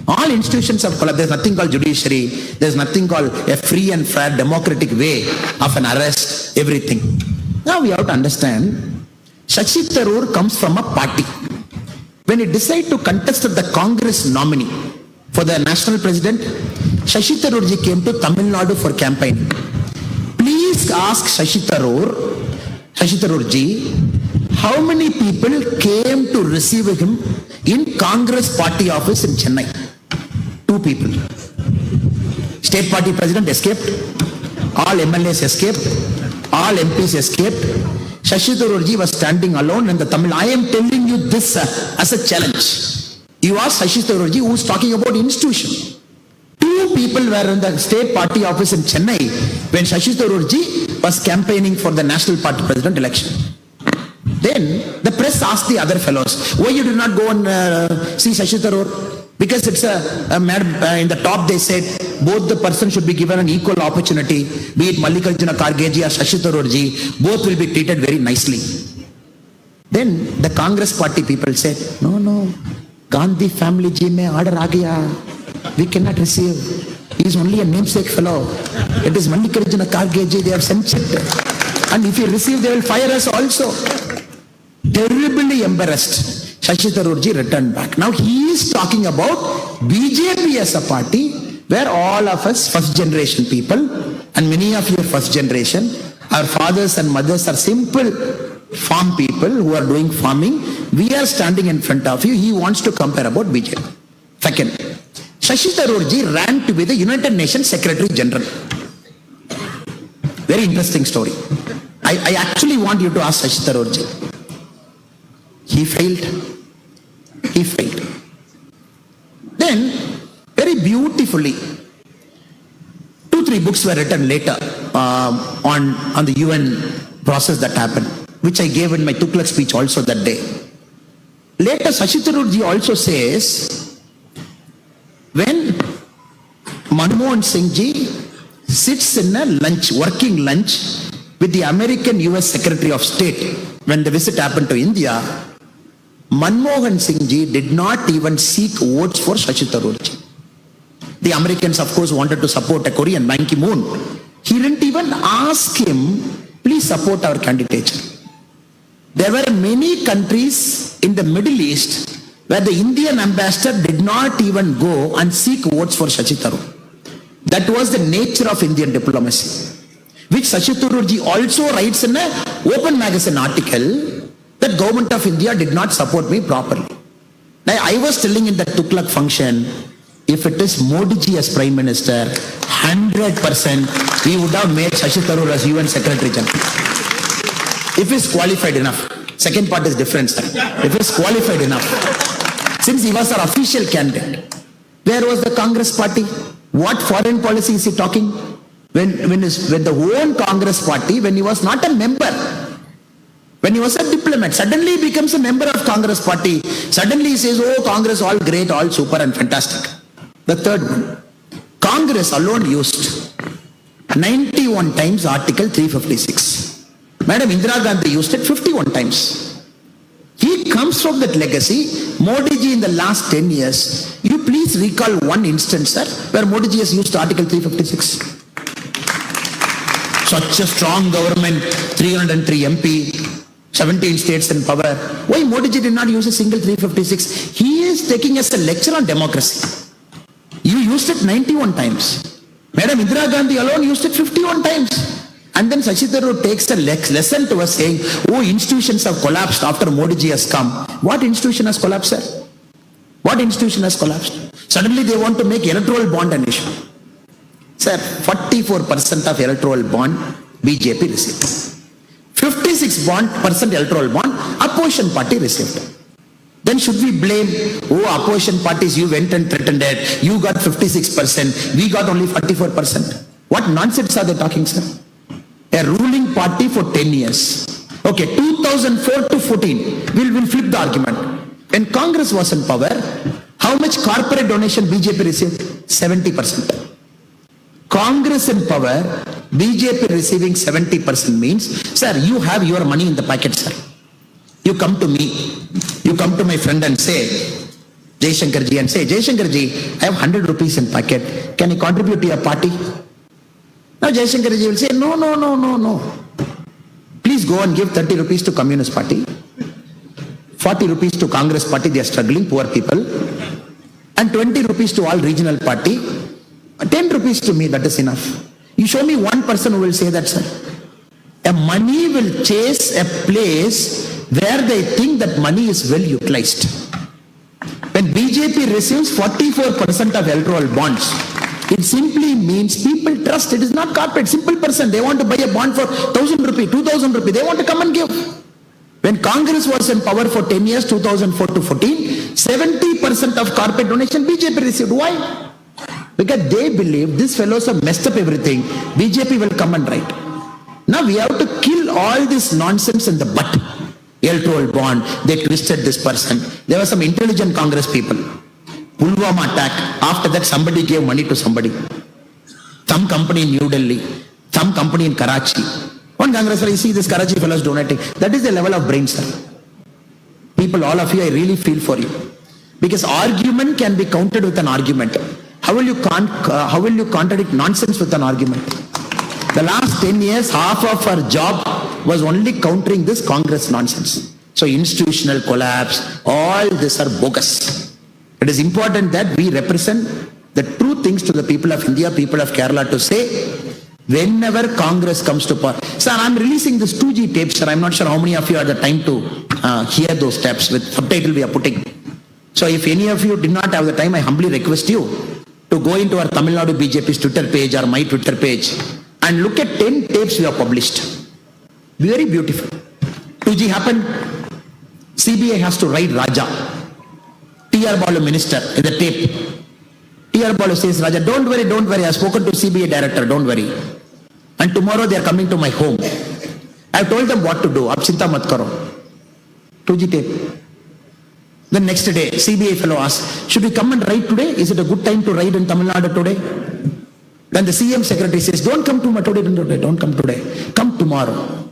All institutions have collapsed. There's nothing called judiciary. There's nothing called a free and fair democratic way of an arrest, everything. Now we have to understand, Shashi Tharoor comes from a party. when he decided to contest the Congress nominee for the national president, Shashi Tharoorji came to Tamil Nadu for campaigning. Please ask Shashi Tharoorji, how many people came to receive him in Congress party office in Chennai? 2 people. State party president escaped, all MLAs escaped, all MPs escaped. Shashi Tharoorji was standing alone in the Tamil. I am telling you this as a challenge. You ask Shashi Tharoorji, who is talking about institution. 2 people were in the state party office in Chennai when Shashi Tharoorji was campaigning for the national party president election. Then the press asked the other fellows, why you did not go and see Shashi Tharoor? Because it's in the top they said both the person should be given an equal opportunity, be it Mallikarjuna Khargeji or Shashi Tharoorji, both will be treated very nicely. Then the Congress party people said, no, Gandhi family ji mein order aa gaya, we cannot receive. He is only a namesake fellow. It is Mallikarjuna Khargeji, they have censored. And if you receive, they will fire us also. Terribly embarrassed, Shashi Tharoorji returned back. Now he is talking about BJP as a party where all of us first generation people and many of you first generation, our fathers and mothers are simple farm people who are doing farming. We are standing in front of you. He wants to compare about BJP. Second, Shashi Tharoorji ran to be the United Nations Secretary General. Very interesting story. I actually want you to ask Shashi Tharoorji. He failed. Then, very beautifully, 2-3 books were written later on the UN process that happened, which I gave in my Tughlaq speech also that day. Later, Shashi Tharoorji also says, when Manmohan Singh ji sits in a working lunch with the American US Secretary of State when the visit happened to India, Manmohan Singh ji did not even seek votes for Shashi Tharoorji. The Americans, of course, wanted to support a Korean, Ban Ki-moon. He didn't even ask him, please support our candidature. There were many countries in the Middle East where the Indian ambassador did not even go and seek votes for Shashi Tharoor. That was the nature of Indian diplomacy, which Shashi Tharoorji also writes in an Open Magazine article that government of India did not support me properly. Now, I was telling in that Tughlaq function, if it is Modi ji as Prime Minister, 100% we would have made Shashi Tharoor as UN Secretary General. If he is qualified enough. Second part is different, sir. If he is qualified enough. Since he was our official candidate, where was the Congress party? What foreign policy is he talking? When the own Congress party, when he was not a member, when he was a diplomat, suddenly he becomes a member of Congress party. Suddenly he says, oh, Congress all great, all super and fantastic. The third one, Congress alone used 91 times Article 356. Madam Indira Gandhi used it 51 times. He comes from that legacy. Modi ji in the last 10 years, you please recall one instance, sir, where Modi ji has used Article 356. Such a strong government, 303 MP, 17 states in power. Why Modi ji did not use a single 356? He is taking us a lecture on democracy. You used it 91 times. Madam Indira Gandhi alone used it 51 times. And then Shashi Tharoor takes a lesson to us saying, oh, institutions have collapsed after Modi ji has come. What institution has collapsed, sir? What institution has collapsed? Suddenly they want to make electoral bond an issue. Sir, 44% of electoral bond BJP received. 56% electoral bond opposition party received. Then should we blame, oh, opposition parties, you went and threatened it, you got 56%, we got only 44%. What nonsense are they talking, sir? A ruling party for 10 years. Okay, 2004 to 14, we'll flip the argument. When Congress was in power, how much corporate donation BJP received? 70%. Congress in power, BJP receiving 70% means, sir, you have your money in the pocket, sir. You come to me, you come to my friend and say, Jaishankarji, and say, Jaishankarji, I have 100 rupees in pocket. Can I contribute to your party? Now Jaishankarji will say, no. Please go and give 30 rupees to Communist Party, 40 rupees to Congress party, they are struggling, poor people. And 20 rupees to all regional party. 10 rupees to me, that is enough. You show me one person who will say that, sir. A money will chase a place where they think that money is well utilized. When BJP receives 44% of electoral bonds, it simply means people trust. It is not corporate, simple person. They want to buy a bond for 1,000 rupees, 2,000 rupees. They want to come and give. When Congress was in power for 10 years, 2004 to 14, 70% of corporate donation BJP received. Why? Because they believe these fellows have messed up everything. BJP will come and write. Now we have to kill all this nonsense in the butt. Electoral bond, they twisted this person. There were some intelligent Congress people. Pulwama attack, after that somebody gave money to somebody. Some company in New Delhi, some company in Karachi. One Congress, you see this Karachi fellows donating. That is the level of brain, sir. People, all of you, I really feel for you. Because argument can be countered with an argument. How will you contradict nonsense with an argument? The last 10 years, half of our job was only countering this Congress nonsense. So institutional collapse, all this are bogus. It is important that we represent the true things to the people of India, people of Kerala, to say, whenever Congress comes to power. Sir, I'm releasing this 2G tapes, sir. I'm not sure how many of you had the time to hear those tapes with subtitle we are putting. So if any of you did not have the time, I humbly request you to go into our Tamil Nadu BJP's Twitter page or my Twitter page and look at 10 tapes we have published. Very beautiful. 2G happened. CBI has to write Raja. T.R. Balu minister in the tape. T.R. Balu says, Raja, don't worry, I have spoken to CBI director, don't worry. And tomorrow they are coming to my home. I have told them what to do. Ab chinta mat karo. 2G tape. The next day, CBI fellow asks, should we come and write today? Is it a good time to write in Tamil Nadu today? Then the CM secretary says, don't come today, don't come today. Come tomorrow.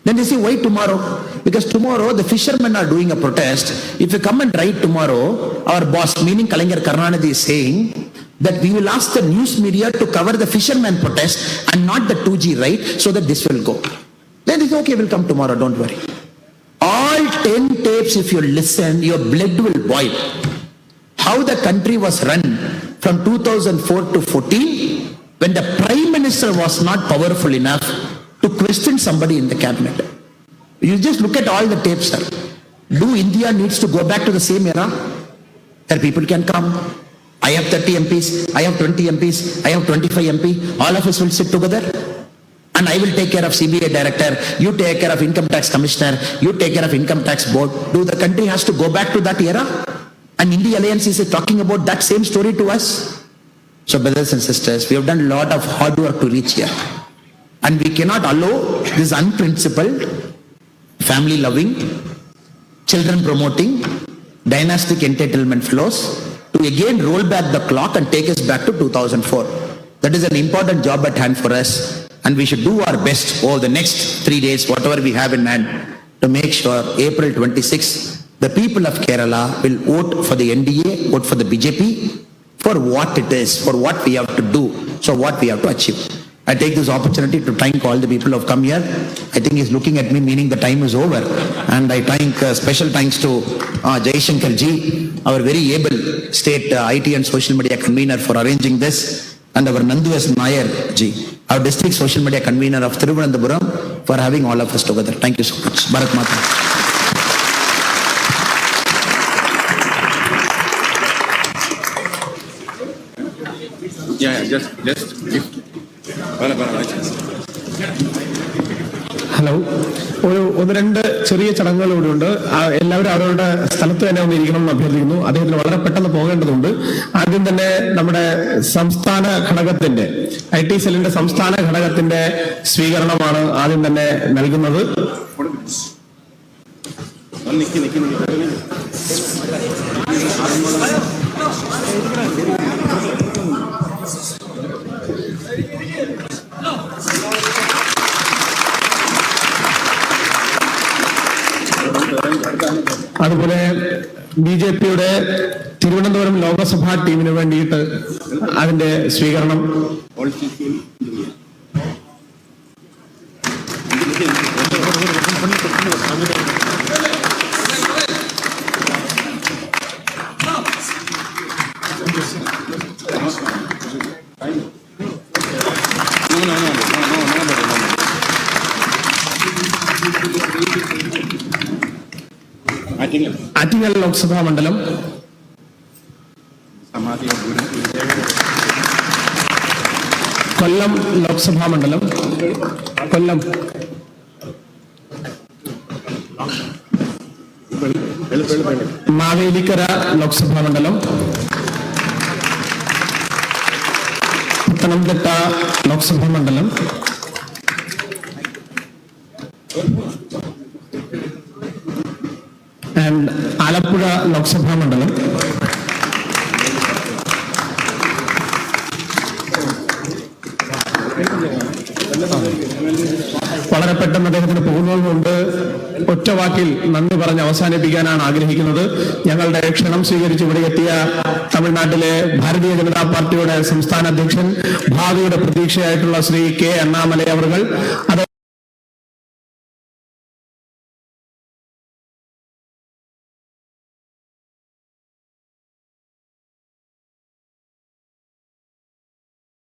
Then they say, why tomorrow? Because tomorrow the fishermen are doing a protest. If you come and write tomorrow, our boss, meaning Kalaignar Karunanidhi, is saying that we will ask the news media to cover the fishermen protest and not the 2G right, so that this will go. Then they say, okay, we'll come tomorrow, don't worry. All 10 tapes, if you listen, your blood will boil. How the country was run from 2004 to 14, when the Prime Minister was not powerful enough to question somebody in the cabinet. You just look at all the tapes, sir. Do India needs to go back to the same era? Where people can come. I have 30 MPs, I have 20 MPs, I have 25 MP. All of us will sit together. And I will take care of CBI director, you take care of income tax commissioner, you take care of income tax board. Do the country has to go back to that era? And India Alliance is talking about that same story to us. So brothers and sisters, we have done a lot of hard work to reach here. And we cannot allow this unprincipled, family loving, children promoting, dynastic entitlement flows to again roll back the clock and take us back to 2004. That is an important job at hand for us. And we should do our best over the next 3 days, whatever we have in hand, to make sure April 26, the people of Kerala will vote for the NDA, vote for the BJP, for what it is, for what we have to do, so what we have to achieve. I take this opportunity to thank all the people who have come here. I think he's looking at me, meaning the time is over. And I thank, special thanks to Jaishankar ji, our very able state IT and social media convener, for arranging this, and our Nandu S. Nair ji, our district social media convener of Thiruvananthapuram, for having all of us together. Thank you so much. Bharat Mata. Hello, ഒന്ന് രണ്ട് ചെറിയ ചടങ്ങുകൾ ഇവിടെ ഉണ്ട്. എല്ലാവരും അവരവരുടെ സ്ഥലത്ത് തന്നെ വന്നിരിക്കണം എന്ന് അഭ്യർത്ഥിക്കുന്നു. അദ്ദേഹത്തിന് വളരെ പെട്ടെന്ന് പോകേണ്ടതുണ്ട്. ആദ്യം തന്നെ നമ്മുടെ സംസ്ഥാന ഘടകത്തിന്റെ IT സെല്ലിന്റെ സംസ്ഥാന ഘടകത്തിന്റെ സ്വീകരണമാണ് ആദ്യം തന്നെ നൽകുന്നത്. അതുപോലെ BJPയുടെ തിരുവനന്തപുരം ലോകസഭാ ടീമിന് വേണ്ടിയിട്ട് അതിന്റെ സ്വീകരണം. ആറ്റിങ്ങൽ ലോക്സഭാ മണ്ഡലം, കൊല്ലം ലോക്സഭാ മണ്ഡലം, കൊല്ലം, മാവേലിക്കര ലോക്സഭാ മണ്ഡലം, പത്തനംതിട്ട ലോക്സഭാ മണ്ഡലം, ആൻഡ് ആലപ്പുഴ ലോക്സഭാ മണ്ഡലം, വളരെ പെട്ടെന്ന് അദ്ദേഹത്തിന് പോകുന്നതുകൊണ്ട് ഒറ്റ വാക്കിൽ നന്ദി പറഞ്ഞ് അവസാനിപ്പിക്കാനാണ് ആഗ്രഹിക്കുന്നത്. ഞങ്ങളുടെ ക്ഷണം സ്വീകരിച്ച് ഇവിടെ എത്തിയ തമിഴ്നാട്ടിലെ ഭാരതീയ ജനതാ പാർട്ടിയുടെ സംസ്ഥാന അധ്യക്ഷൻ, ഭാവിയുടെ പ്രതീക്ഷയായിട്ടുള്ള ശ്രീ കെ അണ്ണാമലൈ അവർ